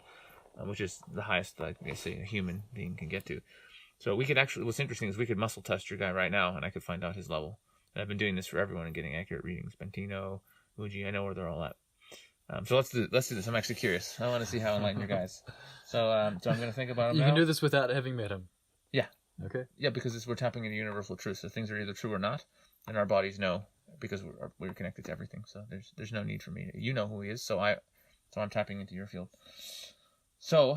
Which is the highest, like they say, a human being can get to. So we could actually, what's interesting is we could muscle test your guy right now, and I could find out his level. And I've been doing this for everyone and getting accurate readings. Bentino, Muji, I know where they're all at. So let's do this. I'm actually curious. I want to see how enlightened your guys. So I'm going to think about him. You now. can do this without having met him. Yeah. Okay. Yeah, because we're tapping into universal truth. So things are either true or not, and our bodies know because we're connected to everything. So there's no need for me. You know who he is. So I'm tapping into your field. So,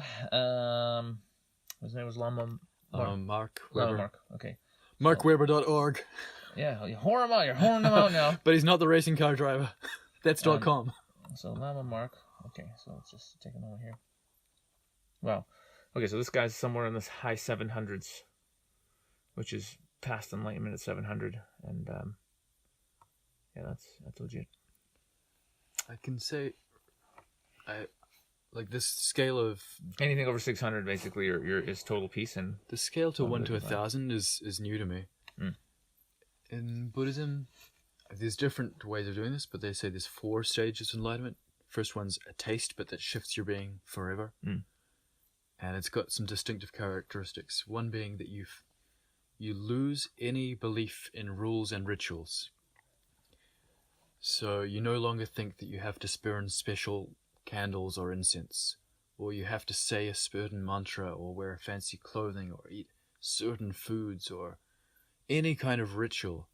his name was Lama Mark Weber. Mark. Okay. MarkWeber.org. Yeah, you whore him out. You're whoring him out now. But he's not the racing car driver. That's .com. So Lama Mark. Okay, so let's just take a moment here. Wow. Okay, so this guy's somewhere in this high 700s, which is past enlightenment at 700, and that's legit. I can say, like this scale of anything over 600 basically is total peace, and the scale to 1 to 1,000 is new to me. In Buddhism, there's different ways of doing this, but they say there's 4 stages of enlightenment. First one's a taste, but that shifts your being forever, and it's got some distinctive characteristics. One being that you lose any belief in rules and rituals. So you no longer think that you have to burn special candles or incense, or you have to say a certain mantra, or wear fancy clothing, or eat certain foods, or any kind of ritual,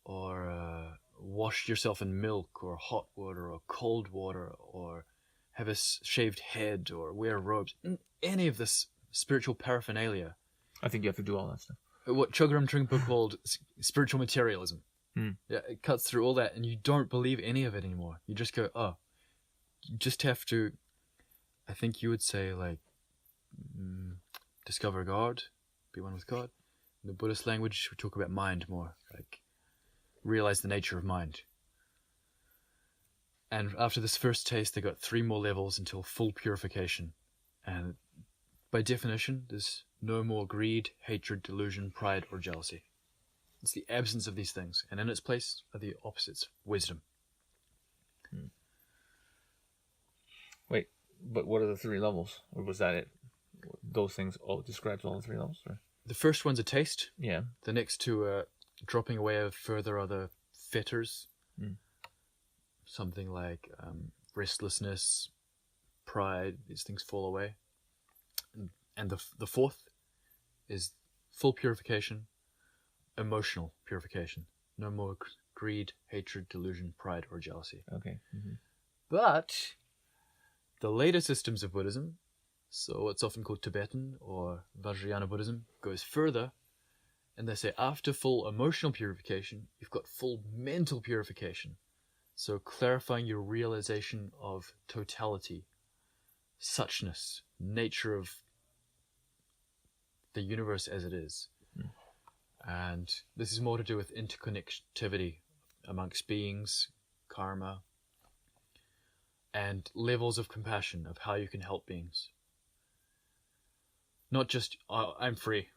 or wash yourself in milk, or hot water, or cold water, or have a shaved head, or wear robes. Any of this spiritual paraphernalia. I think you have to do all that stuff. What Chogyam Trungpa called spiritual materialism. Yeah, it cuts through all that, and you don't believe any of it anymore. You just go, oh. You just have to, I think you would say, like, discover God, be one with God. In the Buddhist language, we talk about mind more, like, realize the nature of mind. And after this first taste, they got 3 more levels until full purification. And by definition, there's No more greed, hatred, delusion, pride, or jealousy. It's the absence of these things, and in its place are the opposites, wisdom. Wait, but what are the 3 levels? Or was that it? Those things all describes all the 3 levels? Or? The first one's a taste. Yeah. The next 2 are dropping away of further other fetters. Something like restlessness, pride, these things fall away. And the fourth is full purification, emotional purification. No more greed, hatred, delusion, pride, or jealousy. Okay. But the later systems of Buddhism, so what's often called Tibetan or Vajrayana Buddhism, goes further, and they say after full emotional purification, you've got full mental purification. So clarifying your realization of totality, suchness, nature of the universe as it is. And this is more to do with interconnectivity amongst beings, karma, and levels of compassion of how you can help beings. Not just, oh, I'm free.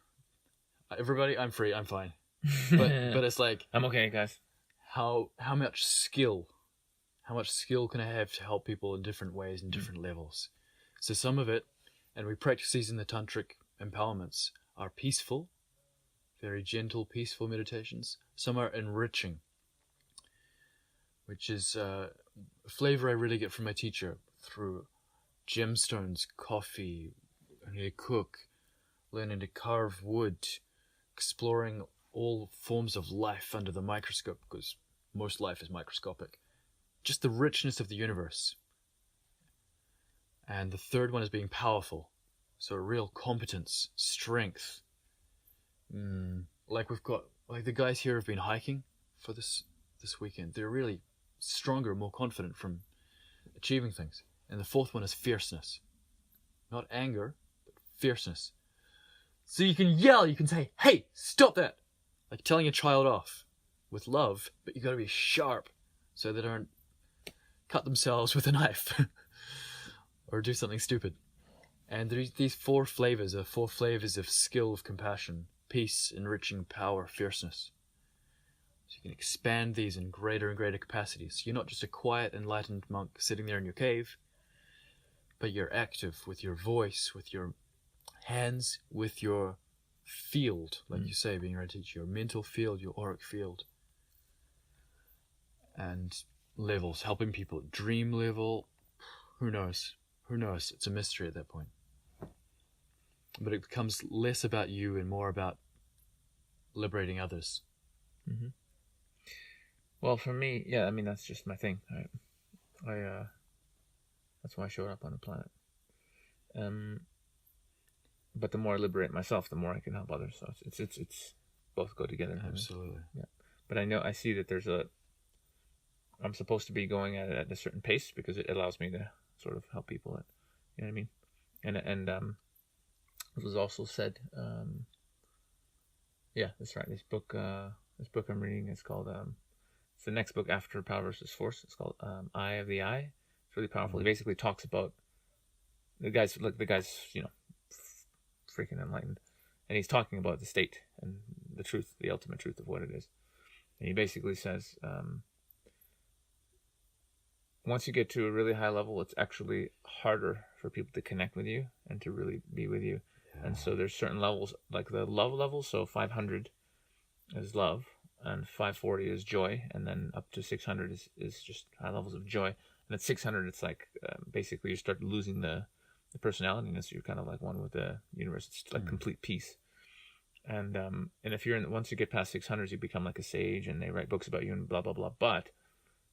Everybody, I'm free, I'm fine. But it's like, I'm okay, guys. how much skill can I have to help people in different ways and different levels? So some of it, and we practice these in the tantric empowerments, are peaceful, very gentle, peaceful meditations. Some are enriching, which is a flavor I really get from my teacher through gemstones, coffee, learning to cook, learning to carve wood, exploring all forms of life under the microscope, because most life is microscopic. Just the richness of the universe. And the third one is being powerful. So real competence, strength. Like the guys here have been hiking for this weekend. They're really stronger, more confident from achieving things. And the fourth one is fierceness. Not anger, but fierceness. So you can yell, you can say, hey, stop that! Like telling a child off with love, but you gotta be sharp so they don't cut themselves with a knife or do something stupid. And these 4 flavors are 4 flavors of skill, of compassion, peace, enriching, power, fierceness. So you can expand these in greater and greater capacities. You're not just a quiet, enlightened monk sitting there in your cave, but you're active with your voice, with your hands, with your field, like you say, being ready to teach, your mental field, your auric field. And levels, helping people at dream level, who knows? It's a mystery at that point. But it becomes less about you and more about liberating others. Well, for me, yeah, I mean, that's just my thing. I that's why I showed up on the planet. But the more I liberate myself, the more I can help others. So it's both go together. Absolutely. Yeah. But I see that I'm supposed to be going at a certain pace because it allows me to sort of help people. You know what I mean? And it was also said, yeah, that's right. This book I'm reading is called, it's the next book after Power versus Force. It's called Eye of the Eye. It's really powerful. It basically talks about the guy's, freaking enlightened, and he's talking about the state and the truth, the ultimate truth of what it is. And he basically says, once you get to a really high level, it's actually harder for people to connect with you and to really be with you. Yeah. And so there's certain levels, like the love level. So 500 is love, and 540 is joy, and then up to 600 is just high levels of joy. And at 600, it's like basically you start losing the personality, and so you're kind of like one with the universe. It's like complete peace. And if you're once you get past 600s, you become like a sage, and they write books about you and blah blah blah. But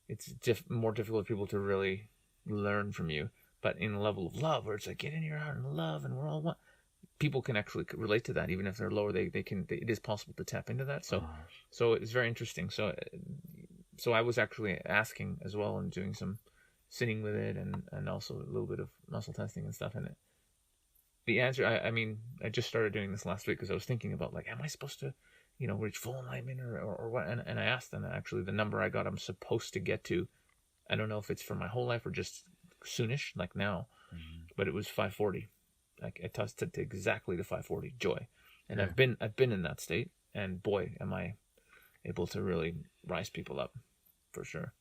it's more difficult for people to really learn from you. But in the level of love, where it's like get in your heart and love, and we're all one, people can actually relate to that. Even if they're lower, they can. It is possible to tap into that. So it's very interesting. So I was actually asking as well and doing some sitting with it and also a little bit of muscle testing and stuff in it. The answer, I mean, I just started doing this last week because I was thinking about like, am I supposed to, reach full enlightenment or what? And I asked them, actually the number I got, I'm supposed to get to. I don't know if it's for my whole life or just soonish, like now, but it was 540. I tested to exactly the 540 joy, and Yeah. I've been in that state, and boy, am I able to really rise people up, for sure.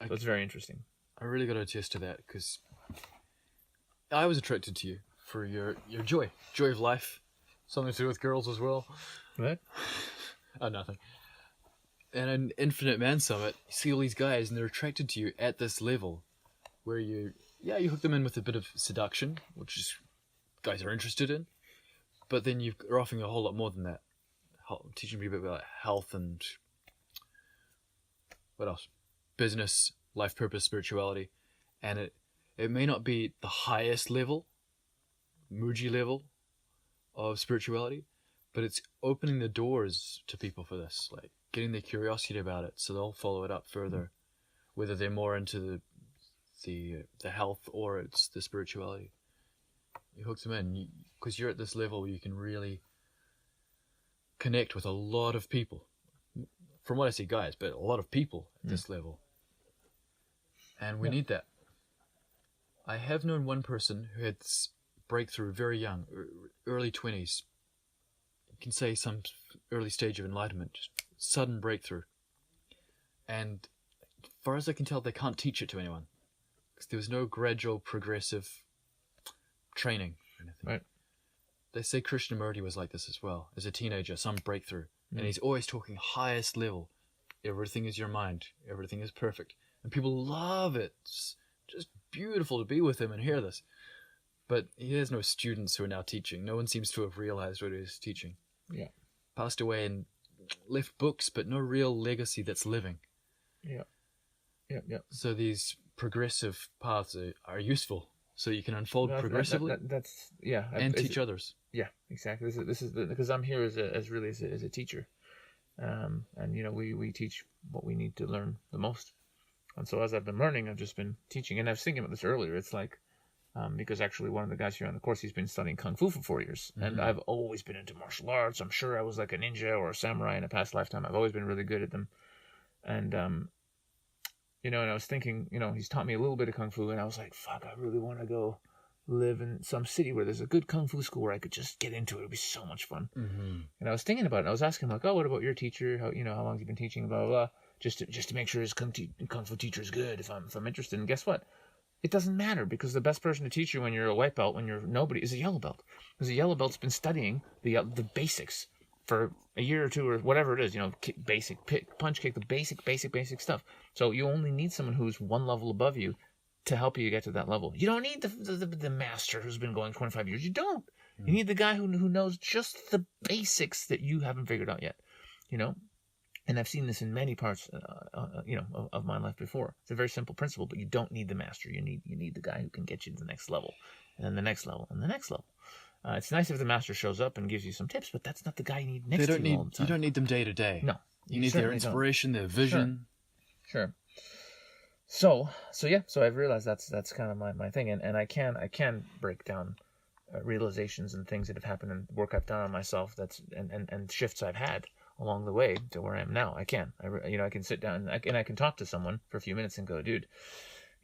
So it's very interesting. I really got to attest to that because I was attracted to you for your joy of life, something to do with girls as well. Right? Oh, nothing. And an Infinite Man Summit, you see all these guys and they're attracted to you at this level where you hook them in with a bit of seduction, which is guys are interested in, but then you're offering a whole lot more than that. Teaching people about health and what else? Business, life purpose, spirituality. And it may not be the highest level, Muji level of spirituality, but it's opening the doors to people for this, like getting their curiosity about it, so they'll follow it up further, whether they're more into the health or it's the spirituality. You hook them in because you're at this level where you can really connect with a lot of people. From what I see, guys, but a lot of people at this level, and we need that. I have known one person who had this breakthrough very young, early 20s. You can say some early stage of enlightenment, just sudden breakthrough. And as far as I can tell, they can't teach it to anyone because there was no gradual, progressive training or anything. Right. They say Krishnamurti was like this as well. As a teenager, some breakthrough. And he's always talking highest level. Everything is your mind. Everything is perfect. And people love it. It's just beautiful to be with him and hear this. But he has no students who are now teaching. No one seems to have realized what he is teaching. Yeah. Passed away and left books, but no real legacy that's living. Yeah. Yeah. Yeah. So these progressive paths are useful. So you can unfold progressively That's yeah. and teach others. Yeah, exactly. This is because I'm here as a teacher, and we teach what we need to learn the most. And so as I've been learning, I've just been teaching. And I was thinking about this earlier. It's like because actually one of the guys here on the course, he's been studying kung fu for 4 years, and I've always been into martial arts. I'm sure I was like a ninja or a samurai in a past lifetime. I've always been really good at them, and and I was thinking, he's taught me a little bit of kung fu, and I was like, fuck, I really want to go live in some city where there's a good kung fu school where I could just get into it. It'd be so much fun. Mm-hmm. And I was thinking about it. I was asking him like, oh, what about your teacher? How long have you been teaching? Blah, blah, blah. Just to make sure his kung fu teacher is good if I'm interested. And guess what? It doesn't matter because the best person to teach you when you're a white belt, when you're nobody, is a yellow belt. Because a yellow belt's been studying the basics for a year or two or whatever it is, punch kick, the basic stuff. So you only need someone who's one level above you to help you get to that level. You don't need the master who's been going 25 years. You don't. You need the guy who knows just the basics that you haven't figured out yet, And I've seen this in many parts, of my life before. It's a very simple principle, but you don't need the master. You need the guy who can get you to the next level, and then the next level, and the next level. It's nice if the master shows up and gives you some tips, but that's not the guy you need next to you all the time. You don't need them day to day. No. You need their inspiration, their vision. Sure. So I've realized that's kind of my thing, and I can break down realizations and things that have happened and work I've done on myself and shifts I've had along the way to where I am now. I can sit down and I can talk to someone for a few minutes and go, dude,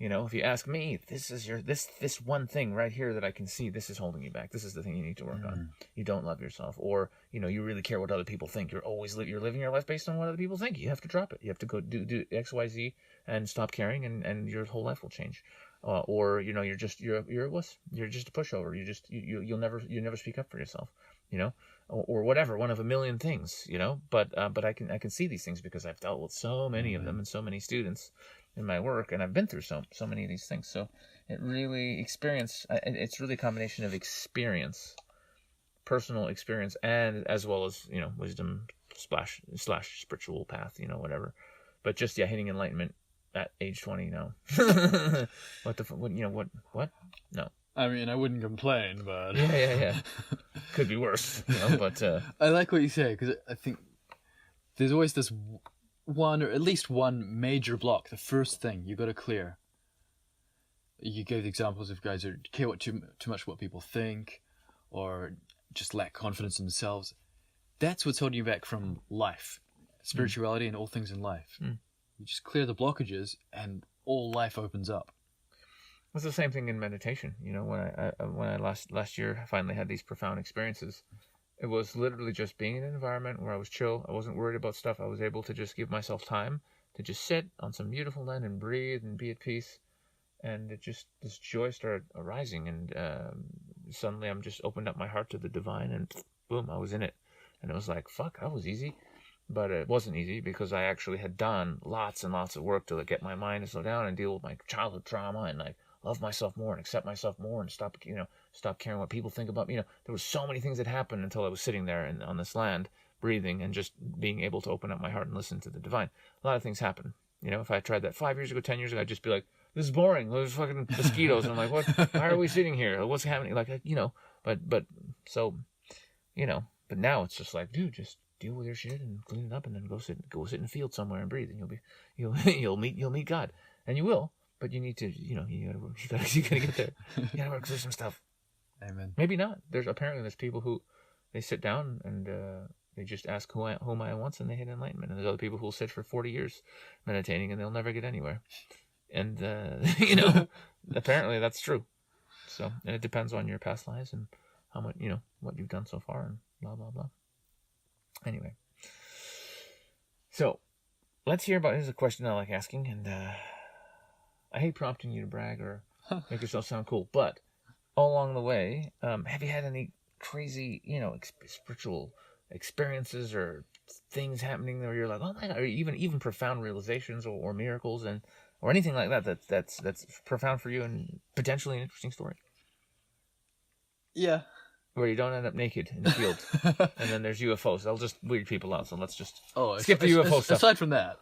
if you ask me, this is this one thing right here that I can see, this is holding you back. This is the thing you need to work on. You don't love yourself, or you really care what other people think. You're living your life based on what other people think. You have to drop it. You have to go do X, Y, Z and stop caring, and your whole life will change. Or you're a wuss. You're just a pushover. You'll never speak up for yourself. Or whatever, one of a million things. But I can see these things because I've dealt with so many of them and so many students in my work, and I've been through so many of these things. So it really it's really a combination of experience, personal experience, and as well as wisdom slash spiritual path, whatever. But just hitting enlightenment at age 20 now. What? No. I mean, I wouldn't complain, but yeah. Could be worse, But I like what you say because I think there's always this one or at least one major block. The first thing you got to clear. You gave examples of guys who care too much what people think, or just lack confidence in themselves. That's what's holding you back from life, spirituality, and all things in life. You just clear the blockages, and all life opens up. It's the same thing in meditation. You know, when I last year finally had these profound experiences, it was literally just being in an environment where I was chill. I wasn't worried about stuff. I was able to just give myself time to just sit on some beautiful land and breathe and be at peace. And this joy started arising, and suddenly I'm just opened up my heart to the divine, and boom, I was in it. And it was like, fuck, that was easy. But it wasn't easy because I actually had done lots and lots of work to get my mind to slow down and deal with my childhood trauma and like love myself more and accept myself more and stop caring what people think about me. There were so many things that happened until I was sitting there on this land, breathing and just being able to open up my heart and listen to the divine. A lot of things happen. If I tried that 5 years ago, 10 years ago, I'd just be like, this is boring. There's fucking mosquitoes. And I'm like, what? Why are we sitting here? What's happening? But now it's just like, dude, just deal with your shit and clean it up, and then go sit in a field somewhere and breathe, and you'll meet God, and you will. But you need to, you gotta get there. You gotta work through some stuff. Amen. Maybe not. There's people who they sit down and they just ask who am I once, and they hit enlightenment. And there's other people who will sit for 40 years meditating and they'll never get anywhere. And apparently that's true. So, and it depends on your past lives and how much what you've done so far and blah blah blah. Anyway, so let's hear about. Here's a question I like asking, and I hate prompting you to brag or make yourself sound cool, but all along the way, have you had any crazy, spiritual experiences or things happening where you're like, oh my God, or even profound realizations or miracles or anything like that's profound for you and potentially an interesting story? Yeah. Where you don't end up naked in the field, and then there's UFOs. They'll just weird people out. So let's just skip the UFO stuff. Aside from that.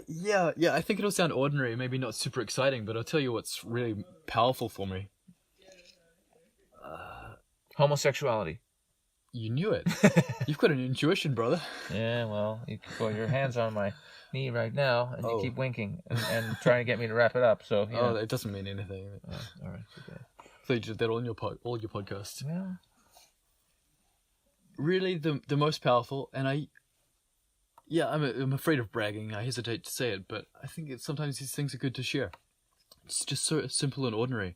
Yeah. I think it'll sound ordinary, maybe not super exciting, but I'll tell you what's really powerful for me. Homosexuality. You knew it. You've got an intuition, brother. Yeah, well, your hand's on my knee right now, and you keep winking and trying to get me to wrap it up. So it doesn't mean anything. All right, okay. So you did that on all your podcasts. Yeah. Really, the most powerful, and I'm afraid of bragging. I hesitate to say it, but I think sometimes these things are good to share. It's just so simple and ordinary.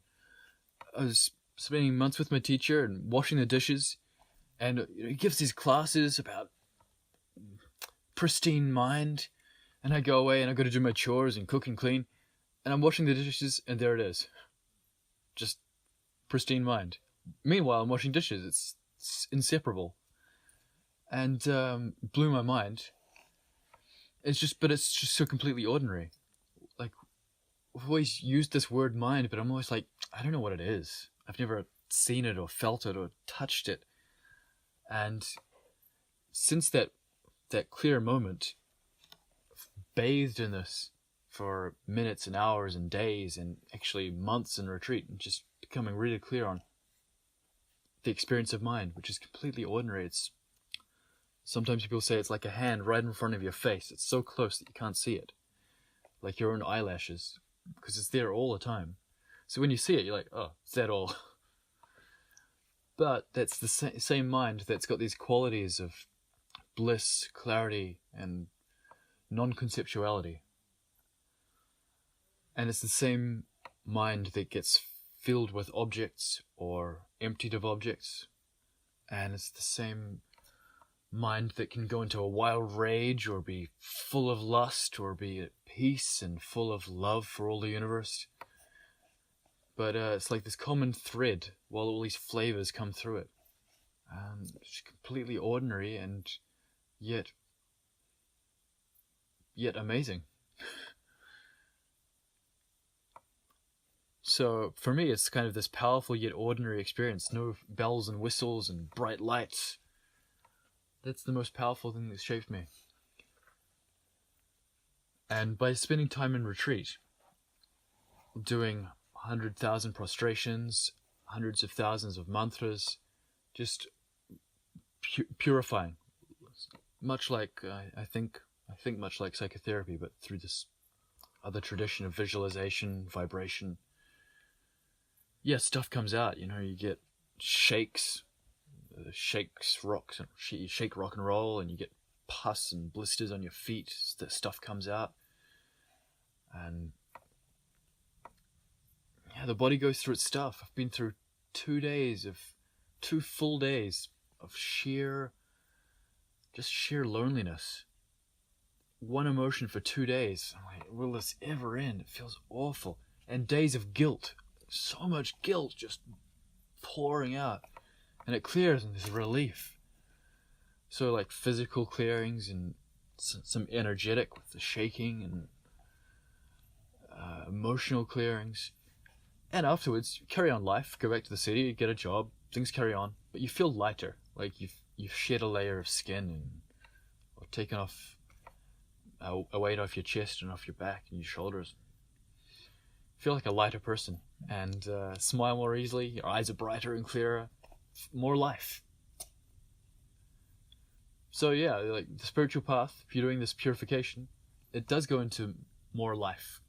I was spending months with my teacher and washing the dishes, and he gives these classes about pristine mind, and I go away and I got to do my chores and cook and clean, and I'm washing the dishes, and there it is, just pristine mind. Meanwhile, I'm washing dishes. It's inseparable, and blew my mind. It's just so completely ordinary. Like, I've always used this word mind, but I'm always like, I don't know what it is. I've never seen it or felt it or touched it. And since that clear moment, bathed in this for minutes and hours and days and actually months in retreat, and just becoming really clear on the experience of mind, which is completely ordinary. It's sometimes people say it's like a hand right in front of your face. It's so close that you can't see it, like your own eyelashes, because it's there all the time. So when you see it, you're like, oh, is that all? But that's the same mind that's got these qualities of bliss, clarity, and non-conceptuality. And it's the same mind that gets filled with objects or emptied of objects. And it's the same mind that can go into a wild rage or be full of lust or be at peace and full of love for all the universe. But it's like this common thread while all these flavors come through it. It's completely ordinary and yet amazing. So for me, it's kind of this powerful yet ordinary experience. No bells and whistles and bright lights. That's the most powerful thing that's shaped me. And by spending time in retreat, doing 100,000 prostrations, hundreds of thousands of mantras, just purifying, much like I think much like psychotherapy, but through this other tradition of visualization, vibration. Yeah, stuff comes out. You get shakes, rocks, you shake rock and roll, and you get pus and blisters on your feet. The stuff comes out, and the body goes through its stuff. I've been through 2 full days of sheer loneliness. One emotion for 2 days. I'm like, will this ever end? It feels awful. And days of guilt. So much guilt just pouring out. And it clears and there's relief. So like physical clearings and some energetic with the shaking and emotional clearings. And afterwards, you carry on life, go back to the city, get a job, things carry on. But you feel lighter. Like you've shed a layer of skin or taken off a weight off your chest and off your back and your shoulders. Feel like a lighter person and smile more easily. Your eyes are brighter and clearer. More life. So yeah, like the spiritual path, if you're doing this purification, it does go into more life.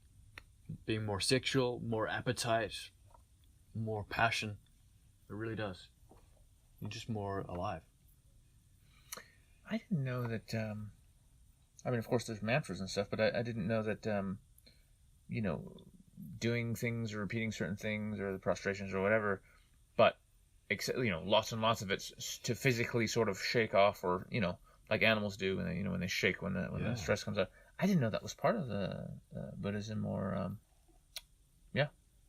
Being more sexual, more appetite, more passion. It really does. You're just more alive. I didn't know that, I mean, of course there's mantras and stuff, but I didn't know that, doing things or repeating certain things or the prostrations or whatever, but, lots and lots of it to physically sort of shake off or, like animals do when they shake when the stress comes out. I didn't know that was part of the Buddhism or,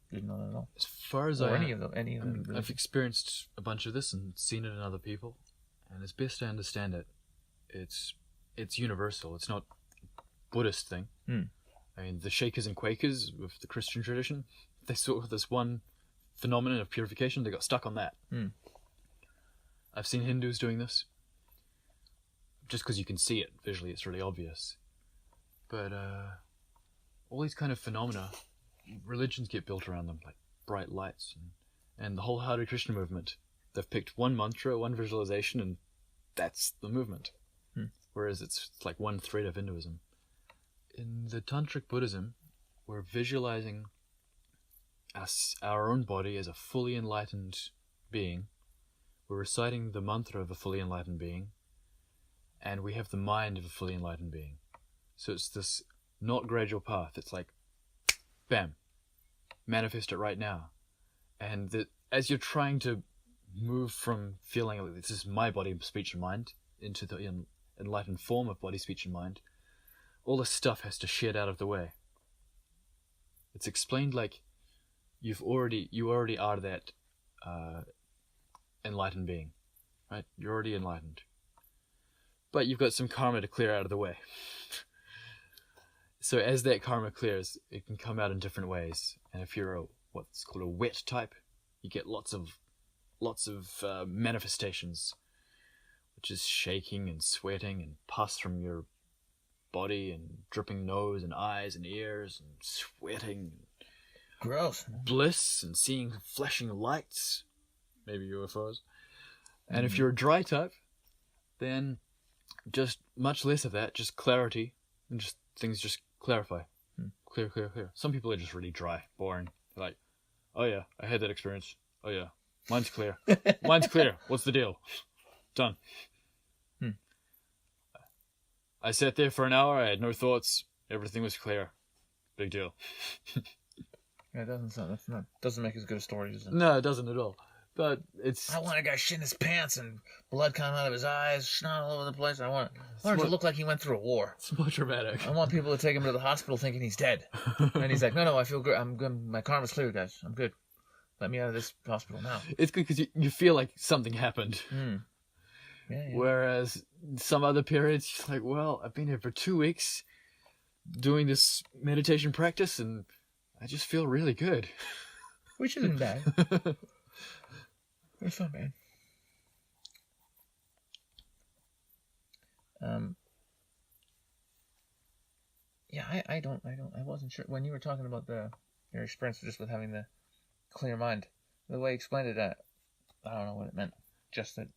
didn't know that at all. As far as any of them. I've experienced a bunch of this and seen it in other people, and as best I understand it, it's universal. It's not a Buddhist thing. I mean, the Shakers and Quakers with the Christian tradition, they saw this one phenomenon of purification. They got stuck on that. I've seen Hindus doing this. Just because you can see it visually, it's really obvious. But all these kind of phenomena, religions get built around them, like bright lights. And the whole Hare Krishna movement, they've picked one mantra, one visualization, and that's the movement. Whereas it's like one thread of Hinduism. In the Tantric Buddhism, we're visualizing our own body as a fully enlightened being. We're reciting the mantra of a fully enlightened being. And we have the mind of a fully enlightened being. So it's this not gradual path. It's like, bam, manifest it right now. And as you're trying to move from feeling like this is my body, speech, and mind into the enlightened form of body, speech, and mind, all this stuff has to shed out of the way. It's explained like you already are that enlightened being, right? You're already enlightened. But you've got some karma to clear out of the way. So as that karma clears, it can come out in different ways. And if you're what's called a wet type, you get lots of manifestations, which is shaking and sweating and pus from your body and dripping nose and eyes and ears and sweating. Gross. Bliss and seeing flashing lights, maybe UFOs. And if you're a dry type, then just much less of that, just clarity, and just things just clarify. Clear. Some people are just really dry, boring. They're like, oh yeah, I had that experience. Oh yeah, mine's clear. Mine's clear. What's the deal? Done. I sat there for an hour. I had no thoughts. Everything was clear. Big deal. Yeah, it doesn't make as good a story, does it? No, it doesn't at all. But I want a guy shitting his pants and blood coming out of his eyes, snot all over the place. I want it to look like he went through a war. It's more dramatic. I want people to take him to the hospital thinking he's dead. And he's like, no, I feel good. I'm good. My karma's clear, guys. I'm good. Let me out of this hospital now. It's good because you feel like something happened. Yeah. Whereas some other periods, you're like, well, I've been here for 2 weeks doing this meditation practice and I just feel really good. Which isn't bad. It's not bad. I wasn't sure when you were talking about your experience just with having the clear mind. The way you explained it, I don't know what it meant. Just that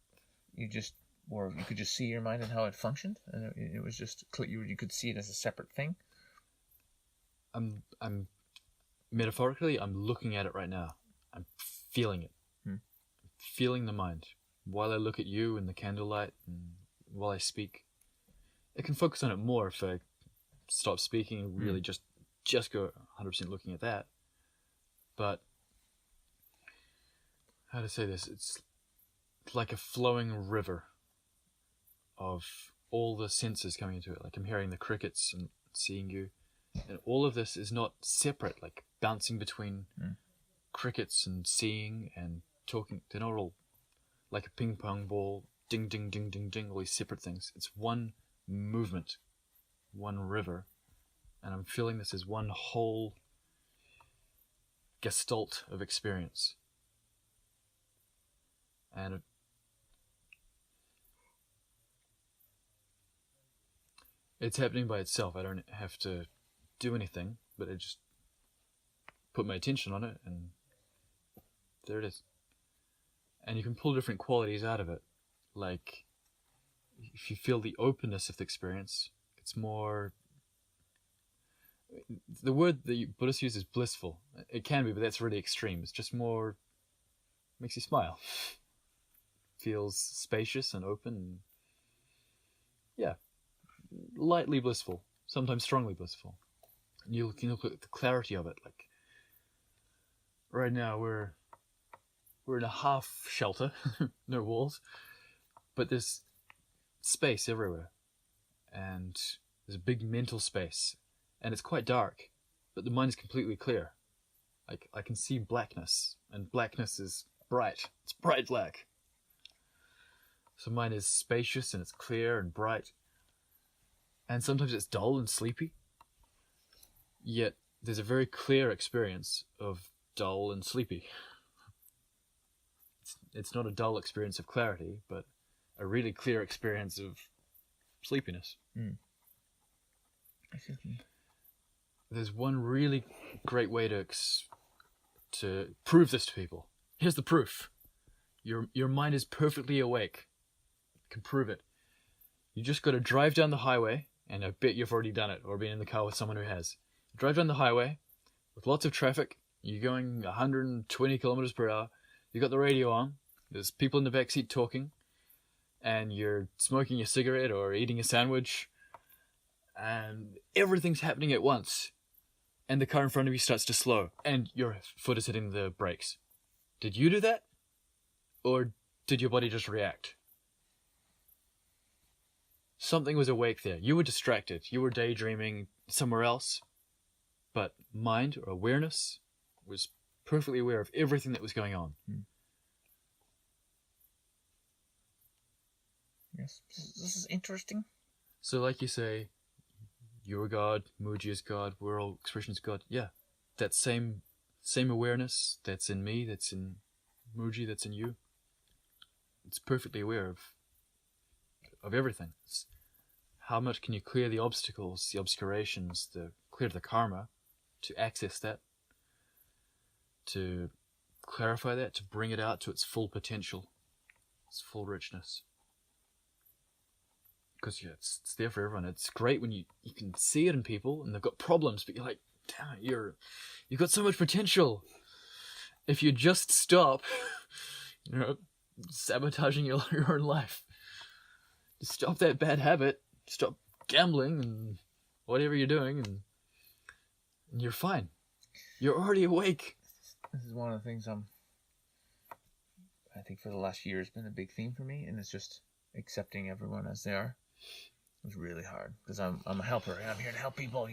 you could just see your mind and how it functioned, and it was just you could see it as a separate thing. I'm metaphorically, I'm looking at it right now. I'm feeling it. Feeling the mind. While I look at you in the candlelight and while I speak, I can focus on it more if I stop speaking and really just go 100% looking at that. But how to say this? It's like a flowing river of all the senses coming into it. Like I'm hearing the crickets and seeing you. And all of this is not separate, like bouncing between crickets and seeing and talking. They're not all like a ping pong ball, ding, ding, ding, ding, ding, all these separate things. It's one movement, one river. And I'm feeling this as one whole gestalt of experience. And it's happening by itself. I don't have to do anything, but I just put my attention on it, and there it is. And you can pull different qualities out of it. Like, if you feel the openness of the experience, it's more... The word the Buddhists use is blissful. It can be, but that's really extreme. It's just more... makes you smile. Feels spacious and open. And yeah. Lightly blissful. Sometimes strongly blissful. And you can look at the clarity of it. Like, right now we're in a half shelter, no walls, but there's space everywhere, and there's a big mental space, and it's quite dark, but the mind is completely clear. Like, I can see blackness, and blackness is bright. It's bright black. So mine is spacious and it's clear and bright, and sometimes it's dull and sleepy. Yet there's a very clear experience of dull and sleepy. It's not a dull experience of clarity, but a really clear experience of sleepiness. There's one really great way to prove this to people. Here's the proof. Your mind is perfectly awake. You can prove it. You just got to drive down the highway, and I bet you've already done it, or been in the car with someone who has. Drive down the highway with lots of traffic. You're going 120 kilometers per hour. You got the radio on. There's people in the backseat talking, and you're smoking a cigarette or eating a sandwich, and everything's happening at once. And the car in front of you starts to slow, and your foot is hitting the brakes. Did you do that? Or did your body just react? Something was awake there. You were distracted. You were daydreaming somewhere else. But mind or awareness was perfectly aware of everything that was going on. Yes, this is interesting. So like you say, you're God, Muji is God, we're all expressions of God. Yeah, that same awareness that's in me, that's in Muji, that's in you. It's perfectly aware of everything. It's how much can you clear the obstacles, the obscurations, clear the karma, to access that, to clarify that, to bring it out to its full potential, its full richness. Because yeah, it's there for everyone. It's great when you can see it in people and they've got problems, but you're like, damn it, you've got so much potential. If you just stop, sabotaging your own life. Just stop that bad habit, stop gambling and whatever you're doing, and you're fine. You're already awake. This is one of the things I think for the last year has been a big theme for me, and it's just accepting everyone as they are. It's really hard because I'm a helper and I'm here to help people,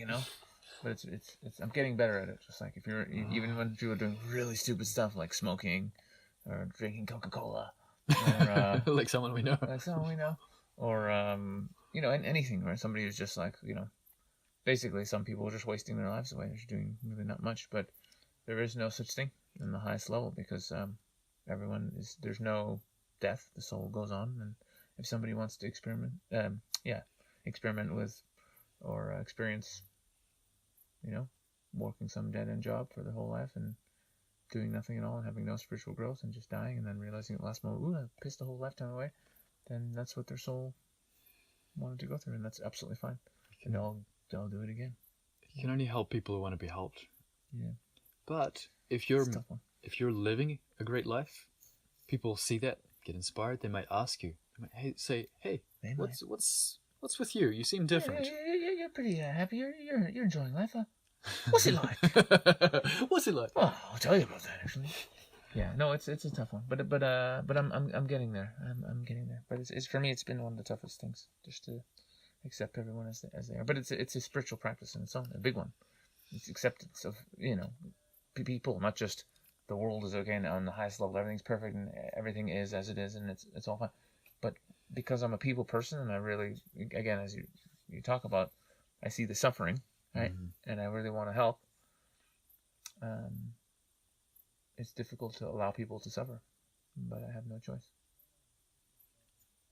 But it's I'm getting better at it. Just like if you're even when people are doing really stupid stuff like smoking or drinking Coca-Cola, or like someone we know, or anything where somebody is just like basically some people are just wasting their lives away. They're just doing really not much, but there is no such thing in the highest level because there's no death. The soul goes on, and if somebody wants to experiment with or experience, working some dead-end job for their whole life and doing nothing at all and having no spiritual growth and just dying and then realizing at the last moment, I pissed the whole lifetime away, then that's what their soul wanted to go through, and that's absolutely fine. And they'll do it again. You can only help people who want to be helped. Yeah. But if you're living a great life, people see that, get inspired. They might ask you. They might say, "Hey, what's with you? You seem different." You're pretty happy. You're enjoying life, huh? What's it like? What's it like? Oh, I'll tell you about that actually. Yeah, no, it's a tough one, but I'm getting there. I'm getting there. But it's for me, it's been one of the toughest things, just to accept everyone as they are. But it's a spiritual practice in its own, a big one. It's acceptance of people, not just the world is okay and on the highest level, everything's perfect and everything is as it is and it's all fine. But because I'm a people person and I really, again, as you talk about, I see the suffering, right, and I really want to help. It's difficult to allow people to suffer, but I have no choice.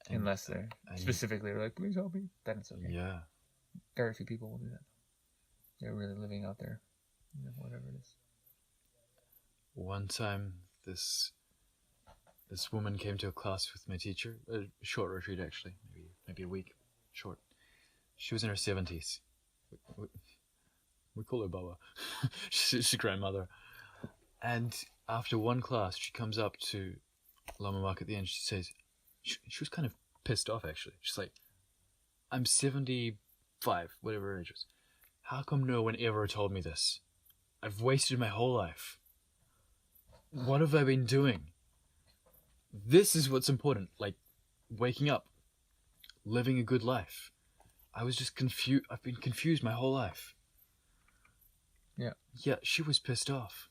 Unless they're specifically like, please help me, then it's okay. Yeah. Very few people will do that. They're really living out their, whatever it is. One time, this woman came to a class with my teacher, a short retreat actually, maybe a week, short. She was in her 70s. We call her Baba. She's a grandmother. And after one class, she comes up to Lama Mark at the end. She says, she was kind of pissed off actually. She's like, I'm 75, whatever her age was. How come no one ever told me this? I've wasted my whole life. What have I been doing? This is what's important, like waking up, living a good life. I was just confused. I've been confused my whole life. Yeah. Yeah, she was pissed off.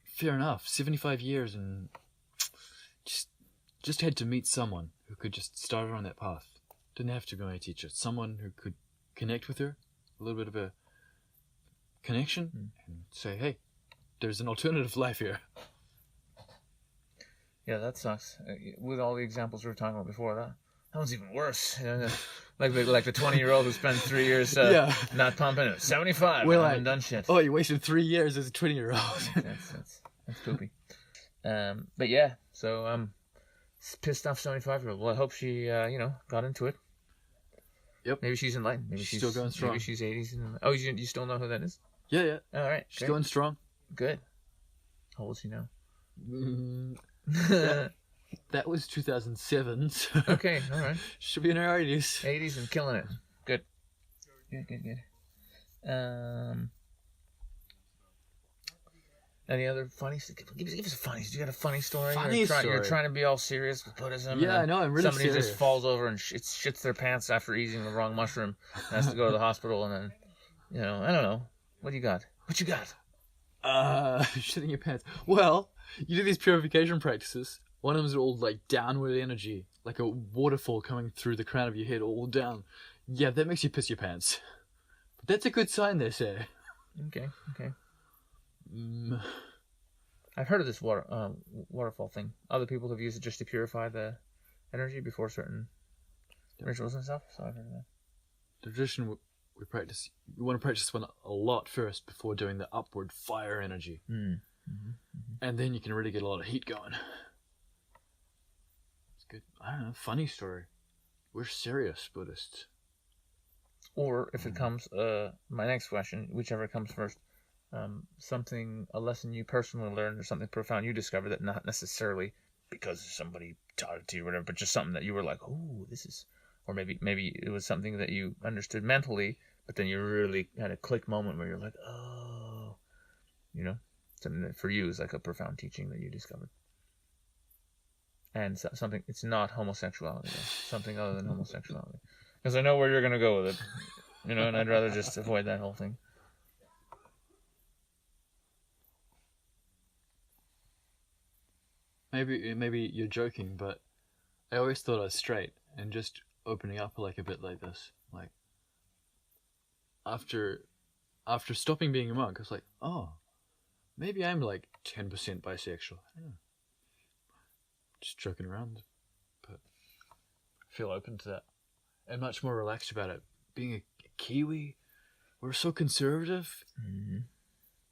Fair enough. 75 years and just had to meet someone who could just start her on that path. Didn't have to be my teacher. Someone who could connect with her, a little bit of a connection, and say, hey, there's an alternative life here. Yeah, that sucks. With all the examples we were talking about before, that one's even worse. Like the 20-year-old who spent 3 years not pumping it. 75. Well, I haven't done shit. Oh, you wasted 3 years as a 20-year-old. That's poopy. But yeah, so pissed off 75-year-old. Well, I hope she got into it. Yep. Maybe she's enlightened. Maybe she's still going strong. Maybe she's 80s. Oh, you still know who that is? Yeah. All right. She's going strong. Good. How old is she now? That was 2007. So okay, all right. She'll be in her 80s. 80s and killing it. Good. Any other funny stuff? Give us a funny. You got a funny story? You're trying to be all serious with Buddhism. Yeah, I know. I'm really somebody serious. Just falls over and shits their pants after eating the wrong mushroom. And has to go to the hospital, and then, I don't know. What do you got? What you got? Shitting your pants. Well, you do these purification practices. One of them is all like downward energy, like a waterfall coming through the crown of your head, all down. Yeah, that makes you piss your pants. But that's a good sign, they say. Okay. I've heard of this waterfall thing. Other people have used it just to purify the energy before certain rituals and stuff. So I've heard of that. The tradition we practice, you want to practice one a lot first before doing the upward fire energy. And then you can really get a lot of heat going. It's good. I don't know, funny story. We're serious Buddhists. Or if it comes, my next question, whichever comes first, a lesson you personally learned or something profound you discovered that not necessarily because somebody taught it to you or whatever, but just something that you were like, oh, this is, or maybe it was something that you understood mentally, but then you really had a click moment where you're like, oh, something that for you is like a profound teaching that you discovered. And something, it's not homosexuality, though. Something other than homosexuality. Because I know where you're going to go with it, and I'd rather just avoid that whole thing. Maybe you're joking, but I always thought I was straight, and just opening up like a bit like this, like after stopping being a monk, I was like, oh, maybe I'm like 10% bisexual. I don't know. Just joking around, but I feel open to that and much more relaxed about it. Being a Kiwi, we're so conservative.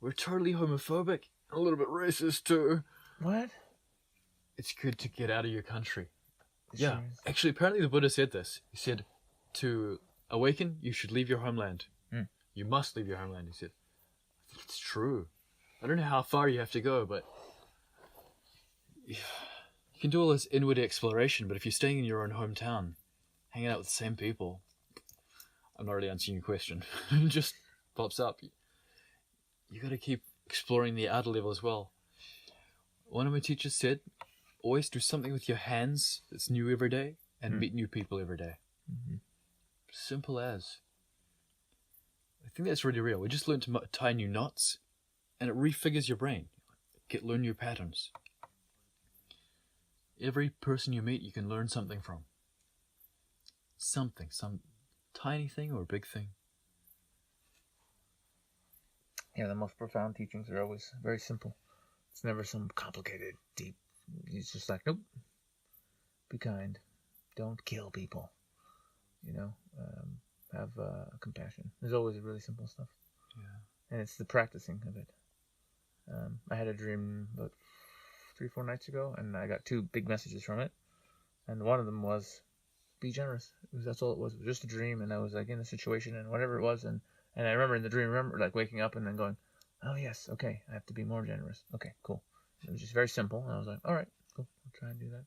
We're totally homophobic, a little bit racist too. What? It's good to get out of your country. Yeah, actually, apparently the Buddha said this. He said, to awaken, you should leave your homeland. You must leave your homeland, he said. I think it's true. I don't know how far you have to go, but you can do all this inward exploration, but if you're staying in your own hometown, hanging out with the same people, I'm not really answering your question. It just pops up. You got to keep exploring the outer level as well. One of my teachers said, always do something with your hands that's new every day and meet new people every day. Mm-hmm. Simple as. I think that's really real. We just learn to tie new knots, and it refigures your brain. Learn new patterns. Every person you meet, you can learn something from. Something, some tiny thing or a big thing. Yeah, the most profound teachings are always very simple. It's never some complicated, deep. It's just like, nope. Be kind. Don't kill people. Have compassion. There's always really simple stuff. Yeah. And it's the practicing of it. I had a dream about 3-4 nights ago, and I got 2 big messages from it. And one of them was, be generous. That's all it was. It was just a dream, and I was like in a situation and whatever it was, and I remember in the dream, like waking up and then going, oh yes, okay, I have to be more generous. Okay, cool. It was just very simple, and I was like, all right, cool, I'll try and do that.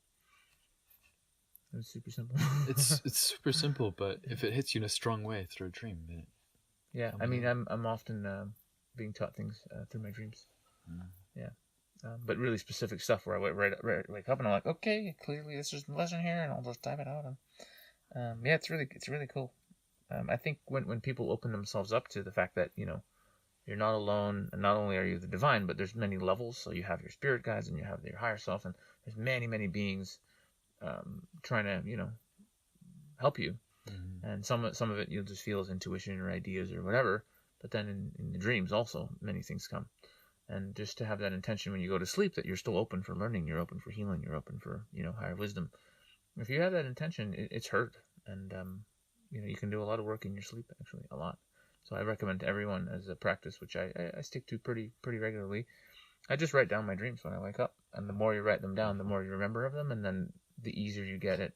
It was super simple. It's super simple, but if it hits you in a strong way through a dream, then yeah, I mean, I'm often being taught things through my dreams. Yeah. But really specific stuff where I wake up and I'm like, okay, clearly this is the lesson here, and I'll just type it out. And yeah, it's really cool. I think when people open themselves up to the fact that you're not alone, and not only are you the divine, but there's many levels. So you have your spirit guides, and you have your higher self, and there's many beings trying to help you. And some of it you'll just feel as intuition or ideas or whatever. But then in the dreams also many things come. And just to have that intention when you go to sleep that you're still open for learning, you're open for healing, you're open for higher wisdom. If you have that intention, it's heard, and you can do a lot of work in your sleep, actually, a lot. So I recommend to everyone as a practice, which I stick to pretty regularly. I just write down my dreams when I wake up, and the more you write them down, the more you remember of them, and then the easier you get at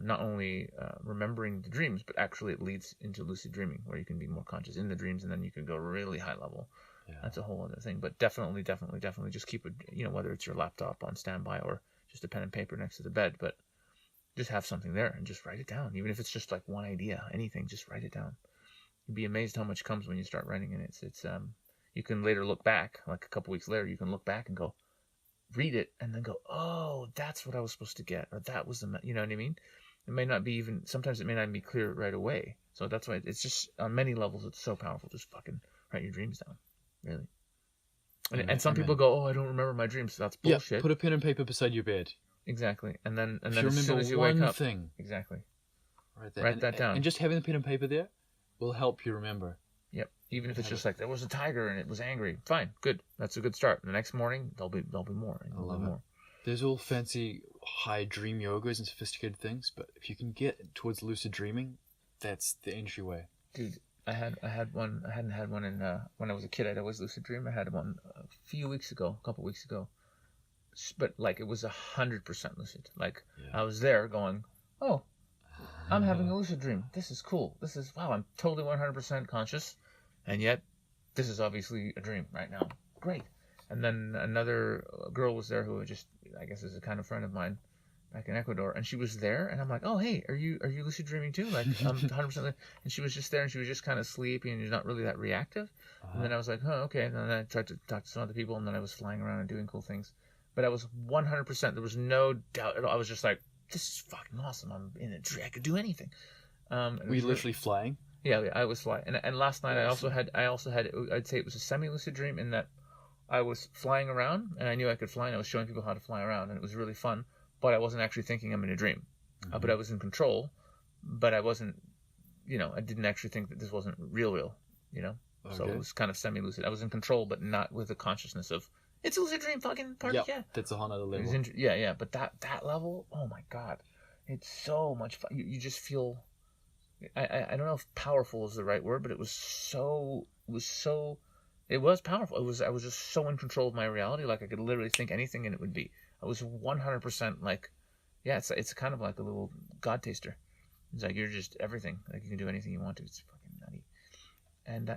not only remembering the dreams, but actually it leads into lucid dreaming, where you can be more conscious in the dreams, and then you can go really high level. Yeah. That's a whole other thing. But definitely just keep it, whether it's your laptop on standby or just a pen and paper next to the bed, but just have something there and just write it down. Even if it's just like one idea, anything, just write it down. You'd be amazed how much comes when you start writing, and it's you can later look back, like a couple weeks later, you can look back and go, read it, and then go, oh, that's what I was supposed to get, or that was you know what I mean? It may not be even, sometimes it may not even be clear right away. So that's why it's just, on many levels, it's so powerful. Just fucking write your dreams down. Really. And some people go, oh, I don't remember my dreams. That's bullshit. Yeah, put a pen and paper beside your bed. Exactly. And then as soon as you wake up, thing. Exactly. Write that down. And just having the pen and paper there will help you remember. Yep. Even if it's just like, there was a tiger and it was angry. Fine. Good. That's a good start. The next morning, there'll be more. I love it. There's all fancy high dream yogas and sophisticated things, but if you can get towards lucid dreaming, that's the entryway. Dude, I had one. I hadn't had one in when I was a kid. I'd always lucid dream. I had one a couple weeks ago, but like it was 100% lucid. Like I was there going, oh, I'm having a lucid dream. This is cool. This is wow. I'm totally 100% conscious, and yet this is obviously a dream right now. Great. And then another girl was there who just, I guess, is a kind of friend of mine back in Ecuador, and she was there, and I'm like, oh, hey, are you lucid dreaming too? Like, I'm 100%. And she was just there, and she was just kind of sleepy, and she's not really that reactive. And then I was like, oh, okay. And then I tried to talk to some other people, and then I was flying around and doing cool things. But I was 100%. There was no doubt at all. I was just like, this is fucking awesome. I'm in a dream. I could do anything. Were you literally flying? Yeah, I was flying. And last night I also had, I'd say it was a semi-lucid dream in that I was flying around, and I knew I could fly, and I was showing people how to fly around, and it was really fun. But I wasn't actually thinking I'm in a dream. But I was in control. But I wasn't, I didn't actually think that this wasn't real, Okay. So it was kind of semi-lucid. I was in control, but not with the consciousness of, it's a lucid dream, fucking party, yeah. That's a whole other level. Yeah. But that level, oh my God. It's so much fun. You just feel, I don't know if powerful is the right word, but it was powerful. I was just so in control of my reality. Like I could literally think anything and it would be. I was 100% like, yeah, it's kind of like a little God taster. It's like you're just everything. Like you can do anything you want to. It's fucking nutty.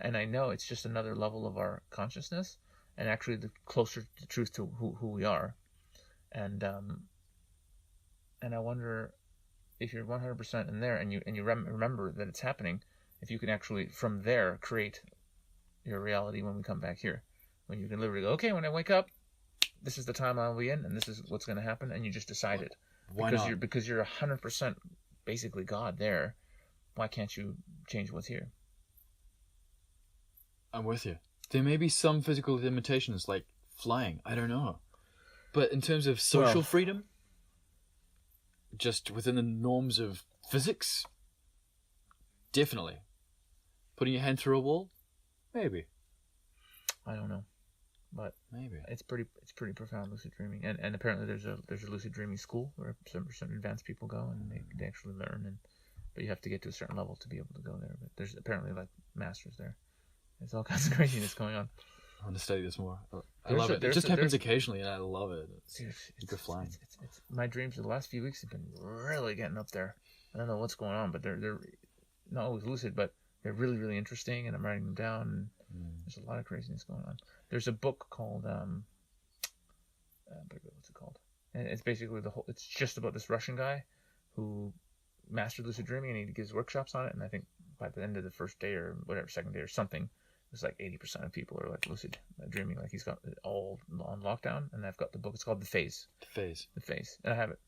And I know it's just another level of our consciousness, and actually the closer to the truth to who we are. And I wonder if you're 100% in there and you remember that it's happening, if you can actually from there create your reality when we come back here. When you can literally go, okay, when I wake up, this is the time I'll be in, and this is what's going to happen, and you just decide it. Why because not? Because you're 100% basically God there. Why can't you change what's here? I'm with you. There may be some physical limitations, like flying. I don't know. But in terms of social freedom, just within the norms of physics, definitely. Putting your hand through a wall, maybe. I don't know, but Maybe. it's pretty profound lucid dreaming, and apparently there's a lucid dreaming school where some advanced people go and they actually learn, but you have to get to a certain level to be able to go there. But there's apparently like masters there. There's all kinds of craziness going on. I want to study this more. I love it. It just happens occasionally, and I love it. It's good flying. It's my dreams for the last few weeks have been really getting up there. I don't know what's going on, but they're not always lucid, but they're really, really interesting, and I'm writing them down. And there's a lot of craziness going on. There's a book called what's it called? And it's basically it's just about this Russian guy who mastered lucid dreaming, and he gives workshops on it. And I think by the end of the first day or whatever, second day or something, it's like 80% of people are like lucid dreaming, like he's got it all on lockdown. And I've got the book. It's called The Phase. The Phase, and I have it.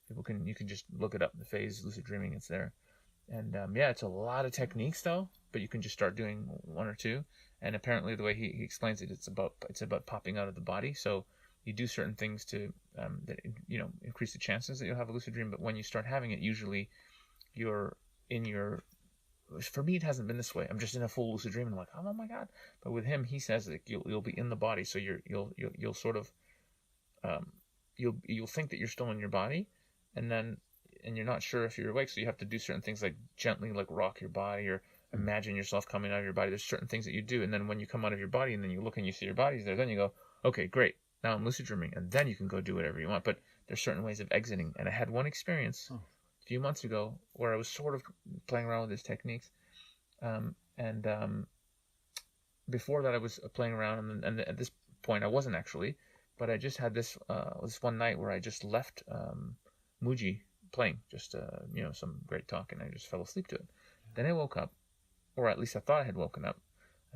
You can just look it up. The Phase lucid dreaming. It's there. And it's a lot of techniques though, but you can just start doing one or two. And apparently the way he explains it, it's about popping out of the body. So you do certain things to that increase the chances that you'll have a lucid dream. But when you start having it, usually you're in your. For me, it hasn't been this way. I'm just in a full lucid dream, and I'm like, oh my god! But with him, he says that you'll be in the body, so you'll sort of you'll think that you're still in your body, and you're not sure if you're awake. So you have to do certain things like gently like rock your body or imagine yourself coming out of your body. There's certain things that you do, and then when you come out of your body, and then you look and you see your body's there, then you go, okay, great. Now I'm lucid dreaming, and then you can go do whatever you want. But there's certain ways of exiting, and I had one experience. A few months ago where I was sort of playing around with these techniques, before that I was playing around, and at this point I wasn't actually, but I just had this one night where I just left Muji playing, just some great talk, and I just fell asleep to it. Then I woke up, or at least I thought I had woken up.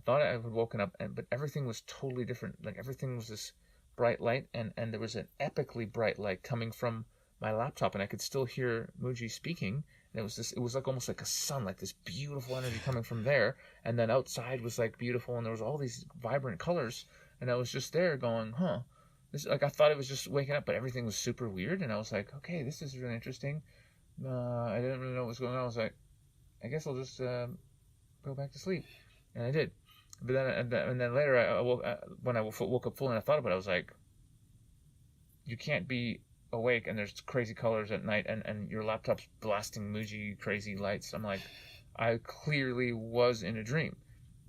But everything was totally different. Like everything was this bright light, and there was an epically bright light coming from my laptop, and I could still hear Muji speaking. And it was like almost like a sun, like this beautiful energy coming from there. And then outside was like beautiful, and there was all these vibrant colors. And I was just there going, this, like I thought it was just waking up, but everything was super weird. And I was like, okay, this is really interesting. I didn't really know what was going on. I was like, I guess I'll just go back to sleep, and I did. But then and then later when I woke up full and I thought about it, I was like, you can't be awake and there's crazy colors at night and your laptop's blasting Muji crazy lights. I'm like, I clearly was in a dream,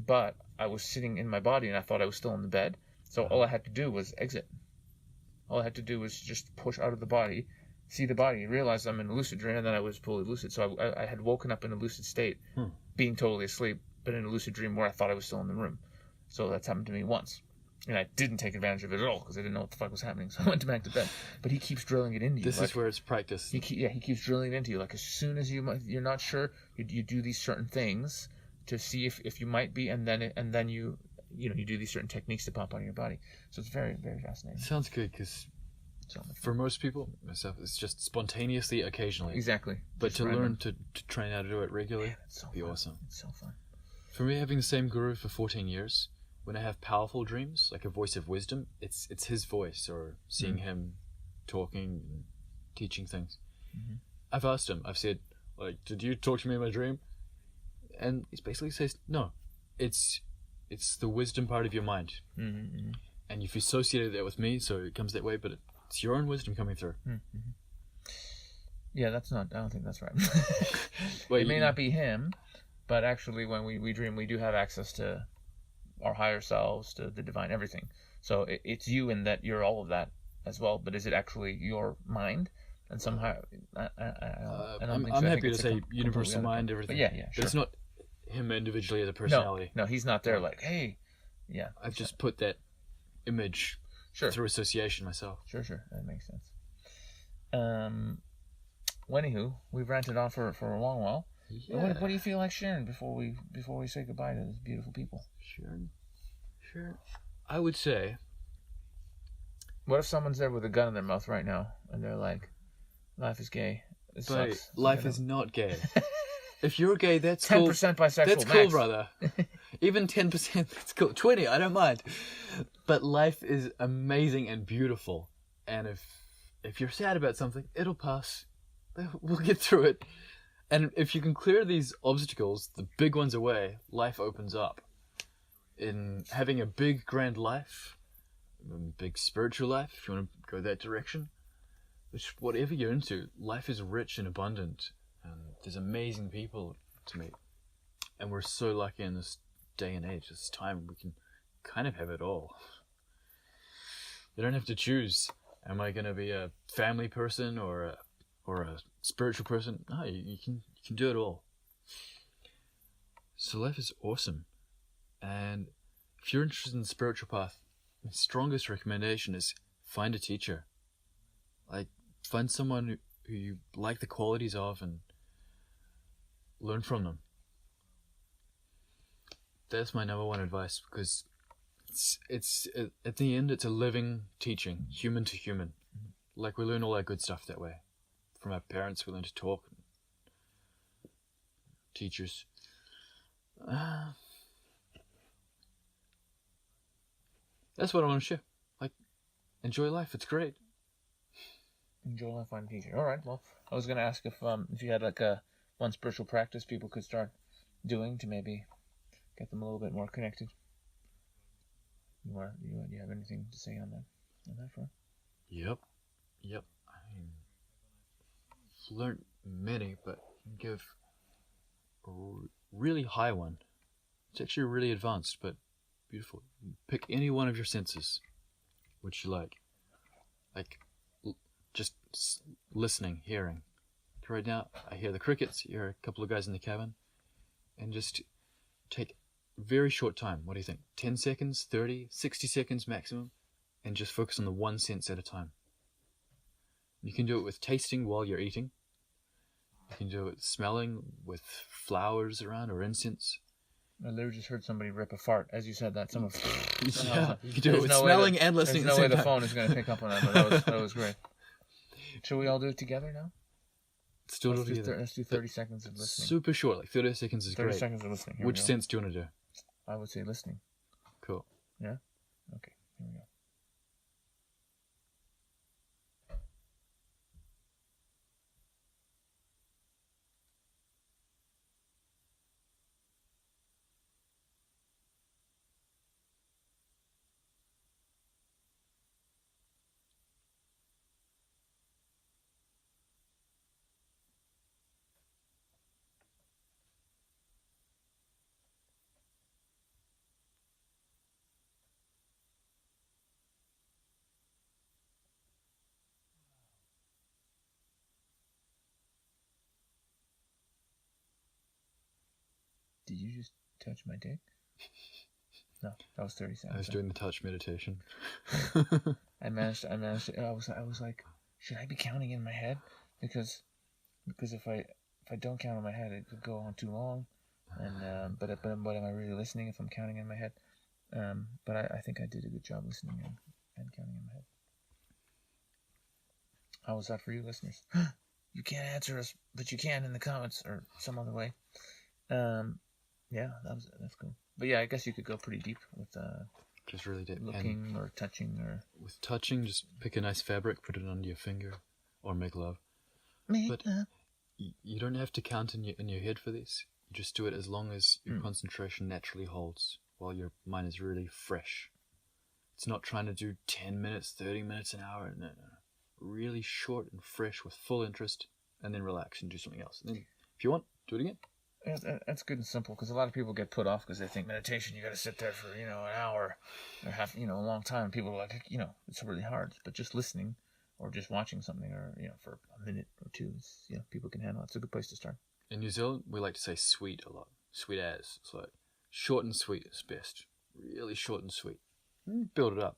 but I was sitting in my body and I thought I was still in the bed. So all I had to do was exit. All I had to do was just push out of the body, see the body, realize I'm in a lucid dream, and then I was fully lucid. So I had woken up in a lucid state, being totally asleep, but in a lucid dream where I thought I was still in the room. So that's happened to me once. And I didn't take advantage of it at all because I didn't know what the fuck was happening. So I went back to bed. But he keeps drilling it into you. This is where it's practiced. He keeps drilling it into you. Like as soon as you're not sure, you do these certain things to see if you might be, and then you do these certain techniques to pop out of your body. So it's very, very fascinating. Sounds good because for most people, myself, it's just spontaneously, occasionally. Exactly. But just to random. learn to train how to do it regularly, it's would be awesome. It's so fun. For me, having the same guru for 14 years, when I have powerful dreams, like a voice of wisdom, it's his voice, or seeing him talking and teaching things. Mm-hmm. I've asked him, I've said, like, did you talk to me in my dream? And he basically says, no, it's the wisdom part of your mind. Mm-hmm. And you've associated that with me, so it comes that way, but it's your own wisdom coming through. Mm-hmm. Yeah, I don't think that's right. Wait, it may not be him, but actually when we dream, we do have access to our higher selves, to the divine, everything. So it's you in that you're all of that as well, but is it actually your mind? And somehow, I'm happy to say universal mind, everything. But yeah, sure. But it's not him individually as a personality. No, he's not there like, hey, yeah. I've just put that image through association myself. Sure, that makes sense. Anywho, we've ranted on for a long while. Yeah. What do you feel like sharing before we say goodbye to these beautiful people? Sure. I would say What if someone's there with a gun in their mouth right now and they're like, "Life is gay. It But sucks." life is not gay. If you're gay, that's 10% cool. bisexual. That's max. cool, brother. Even 10%, that's cool. 20, I don't mind. But life is amazing and beautiful. And if you're sad about something, it'll pass. We'll get through it. And if you can clear these obstacles, the big ones away, life opens up. In having a big, grand life, a big spiritual life, if you want to go that direction, which whatever you're into, life is rich and abundant. And there's amazing people to meet. And we're so lucky in this day and age, this time, we can kind of have it all. You don't have to choose, am I going to be a family person or a spiritual person? No, you can do it all. So life is awesome. And if you're interested in the spiritual path, my strongest recommendation is find a teacher. Like, find someone who you like the qualities of and learn from them. That's my number one advice, because it's at the end, it's a living teaching, human to human. Like, we learn all our good stuff that way. From our parents, we learn to talk. Teachers. That's what I want to share. Like, enjoy life. It's great. Enjoy life, find a teacher. All right. Well, I was going to ask if you had like one spiritual practice people could start doing to maybe get them a little bit more connected. You have anything to say on that front? Yep. I mean, I've learned many, but I can give a really high one. It's actually really advanced, but beautiful. Pick any one of your senses, which you like. Like, just listening, hearing. Right now, I hear the crickets, you hear a couple of guys in the cabin, and just take very short time. What do you think? 10 seconds, 30, 60 seconds maximum, and just focus on the one sense at a time. You can do it with tasting while you're eating. You can do it with smelling, with flowers around or incense. I literally just heard somebody rip a fart as you said that. Yeah, you can do it with smelling and listening. There's no way the phone is going to pick up on that, but that was great. Should we all do it together now? Let's do it together. Let's do 30 seconds of listening. Super short, like 30 seconds is 30 great. seconds of listening. Here Which sense do you want to do? I would say listening. Cool. Yeah? Okay, here we go. Did you just touch my dick? No, that was 30 seconds. I was doing the touch meditation. I managed to, I was like, should I be counting in my head? Because if I don't count in my head, it could go on too long. And but am I really listening if I'm counting in my head? But I think I did a good job listening and counting in my head. How was that for you, listeners? You can't answer us, but you can in the comments or some other way. Yeah, that's cool. But yeah, I guess you could go pretty deep with just really deep. Looking and or touching or with touching, just pick a nice fabric, put it under your finger, or make love. But you don't have to count in your head for this. You just do it as long as your concentration naturally holds, while your mind is really fresh. It's not trying to do 10 minutes, 30 minutes, an hour. No. Really short and fresh with full interest, and then relax and do something else. And then, if you want, do it again. Yeah, that's good and simple, because a lot of people get put off because they think meditation, you got to sit there for, an hour or half, a long time. People are like, it's really hard. But just listening or just watching something or, for a minute or two, people can handle it. It's a good place to start. In New Zealand, we like to say sweet a lot. Sweet as. It's like short and sweet is best. Really short and sweet. Build it up.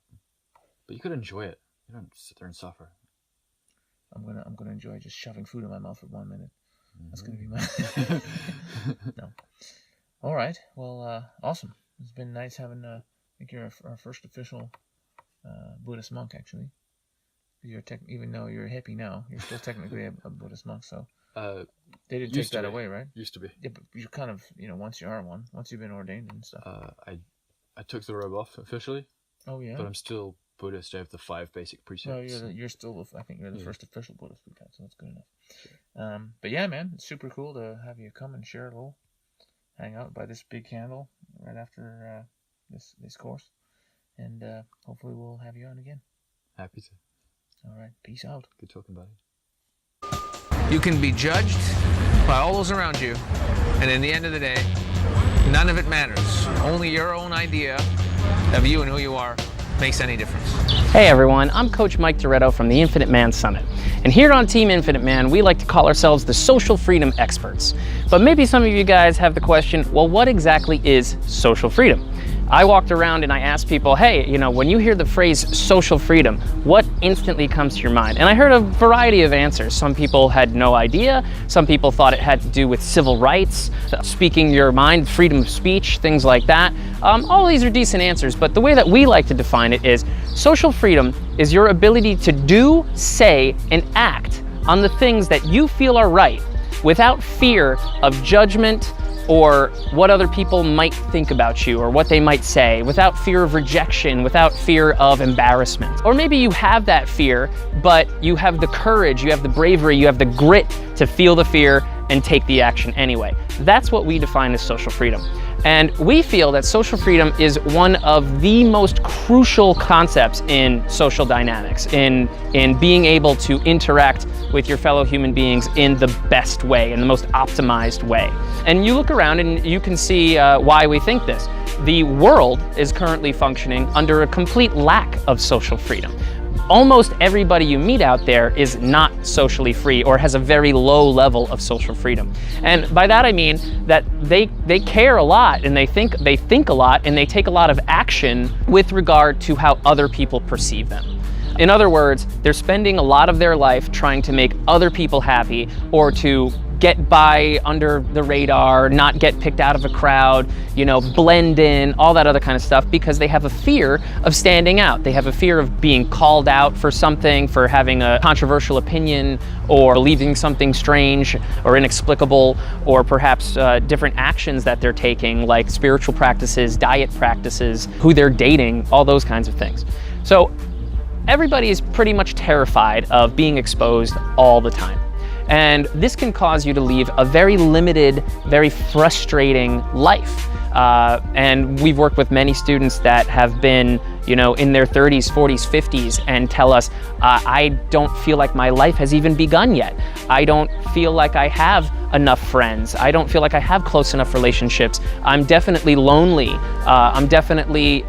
But you could enjoy it. You don't sit there and suffer. I'm gonna enjoy just shoving food in my mouth for 1 minute. That's gonna be my no. All right. Well, awesome. It's been nice having I think you're our first official Buddhist monk, actually. Even though you're a hippie now, you're still technically a Buddhist monk. So they didn't take that away, right? Used to be. Yeah, but you're kind of, once you are one, once you've been ordained and stuff. I took the robe off officially. Oh yeah. But I'm still Buddhist. I have the 5 basic precepts. No, you're still. I think you're the first official Buddhist we've had, so that's good enough. Sure. But yeah, man, it's super cool to have you come and share a little, hang out by this big candle right after this course, and hopefully we'll have you on again. Happy to. All right, peace out. Good talking, buddy. You can be judged by all those around you, and in the end of the day, none of it matters. Only your own idea of you and who you are makes any difference. Hey everyone, I'm Coach Mike Toretto from the Infinite Man Summit. And here on Team Infinite Man, we like to call ourselves the social freedom experts. But maybe some of you guys have the question, well, what exactly is social freedom? I walked around and I asked people, hey, when you hear the phrase social freedom, what instantly comes to your mind? And I heard a variety of answers. Some people had no idea. Some people thought it had to do with civil rights, speaking your mind, freedom of speech, things like that. All these are decent answers, but the way that we like to define it is social freedom is your ability to do, say, and act on the things that you feel are right without fear of judgment, or what other people might think about you or what they might say, without fear of rejection, without fear of embarrassment. Or maybe you have that fear, but you have the courage, you have the bravery, you have the grit to feel the fear and take the action anyway. That's what we define as social freedom. And we feel that social freedom is one of the most crucial concepts in social dynamics, in being able to interact with your fellow human beings in the best way, in the most optimized way. And you look around and you can see why we think this. The world is currently functioning under a complete lack of social freedom. Almost everybody you meet out there is not socially free or has a very low level of social freedom. And by that I mean that they care a lot and they think a lot and they take a lot of action with regard to how other people perceive them. In other words, they're spending a lot of their life trying to make other people happy or to get by under the radar, not get picked out of a crowd, blend in, all that other kind of stuff, because they have a fear of standing out. They have a fear of being called out for something, for having a controversial opinion, or believing something strange or inexplicable, or perhaps different actions that they're taking, like spiritual practices, diet practices, who they're dating, all those kinds of things. So everybody is pretty much terrified of being exposed all the time. And this can cause you to lead a very limited, very frustrating life. And we've worked with many students that have been, in their 30s, 40s, 50s, and tell us, I don't feel like my life has even begun yet. I don't feel like I have enough friends. I don't feel like I have close enough relationships. I'm definitely lonely. I'm definitely,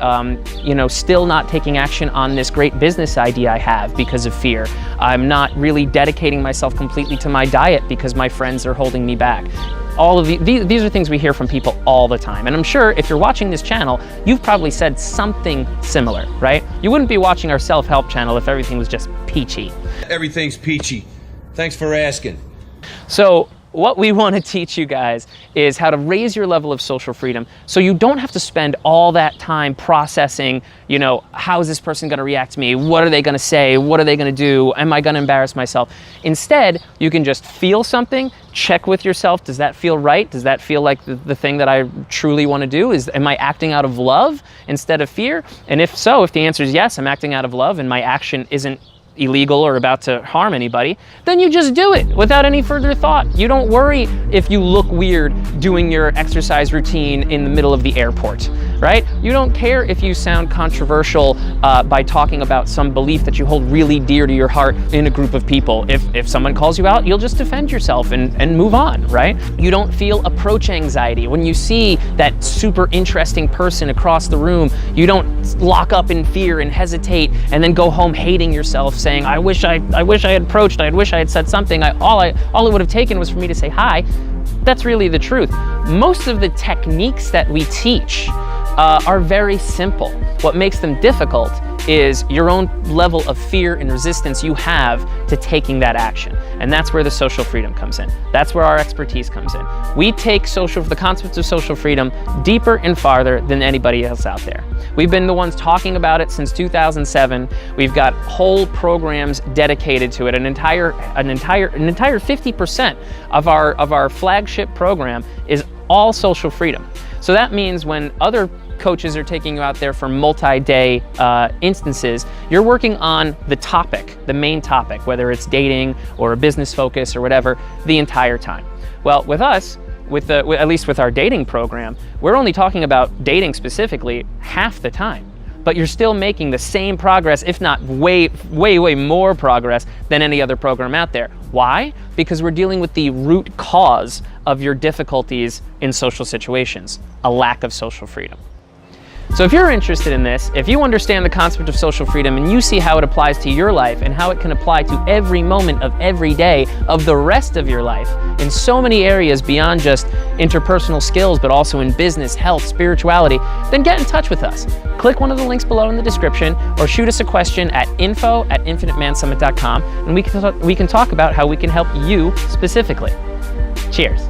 still not taking action on this great business idea I have because of fear. I'm not really dedicating myself completely to my diet because my friends are holding me back. All of these are things we hear from people all the time. And I'm sure if you're watching this channel, you've probably said something similar, right? You wouldn't be watching our self-help channel if everything was just peachy. Everything's peachy. Thanks for asking. So what we want to teach you guys is how to raise your level of social freedom so you don't have to spend all that time processing, how is this person going to react to me? What are they going to say? What are they going to do? Am I going to embarrass myself? Instead, you can just feel something, check with yourself. Does that feel right? Does that feel like the thing that I truly want to do? Am I acting out of love instead of fear? And if so, if the answer is yes, I'm acting out of love and my action isn't illegal or about to harm anybody, then you just do it without any further thought. You don't worry if you look weird doing your exercise routine in the middle of the airport, right? You don't care if you sound controversial by talking about some belief that you hold really dear to your heart in a group of people. If someone calls you out, you'll just defend yourself and move on, right? You don't feel approach anxiety. When you see that super interesting person across the room, you don't lock up in fear and hesitate and then go home hating yourself, saying, I wish I had approached, I wish I had said something, all it would have taken was for me to say hi. That's really the truth. Most of the techniques that we teach are very simple. What makes them difficult is your own level of fear and resistance you have to taking that action. And that's where the social freedom comes in. That's where our expertise comes in. We take the concept of social freedom deeper and farther than anybody else out there. We've been the ones talking about it since 2007. We've got whole programs dedicated to it. An entire 50% of our flagship program is all social freedom. So that means when other coaches are taking you out there for multi-day instances, you're working on the topic, the main topic, whether it's dating or a business focus or whatever, the entire time. Well, with us, at least with our dating program, we're only talking about dating specifically half the time. But you're still making the same progress, if not way more progress than any other program out there. Why? Because we're dealing with the root cause of your difficulties in social situations, a lack of social freedom. So if you're interested in this, if you understand the concept of social freedom and you see how it applies to your life and how it can apply to every moment of every day of the rest of your life in so many areas beyond just interpersonal skills, but also in business, health, spirituality, then get in touch with us. Click one of the links below in the description or shoot us a question at info@infinitemansummit.com and we can talk about how we can help you specifically. Cheers.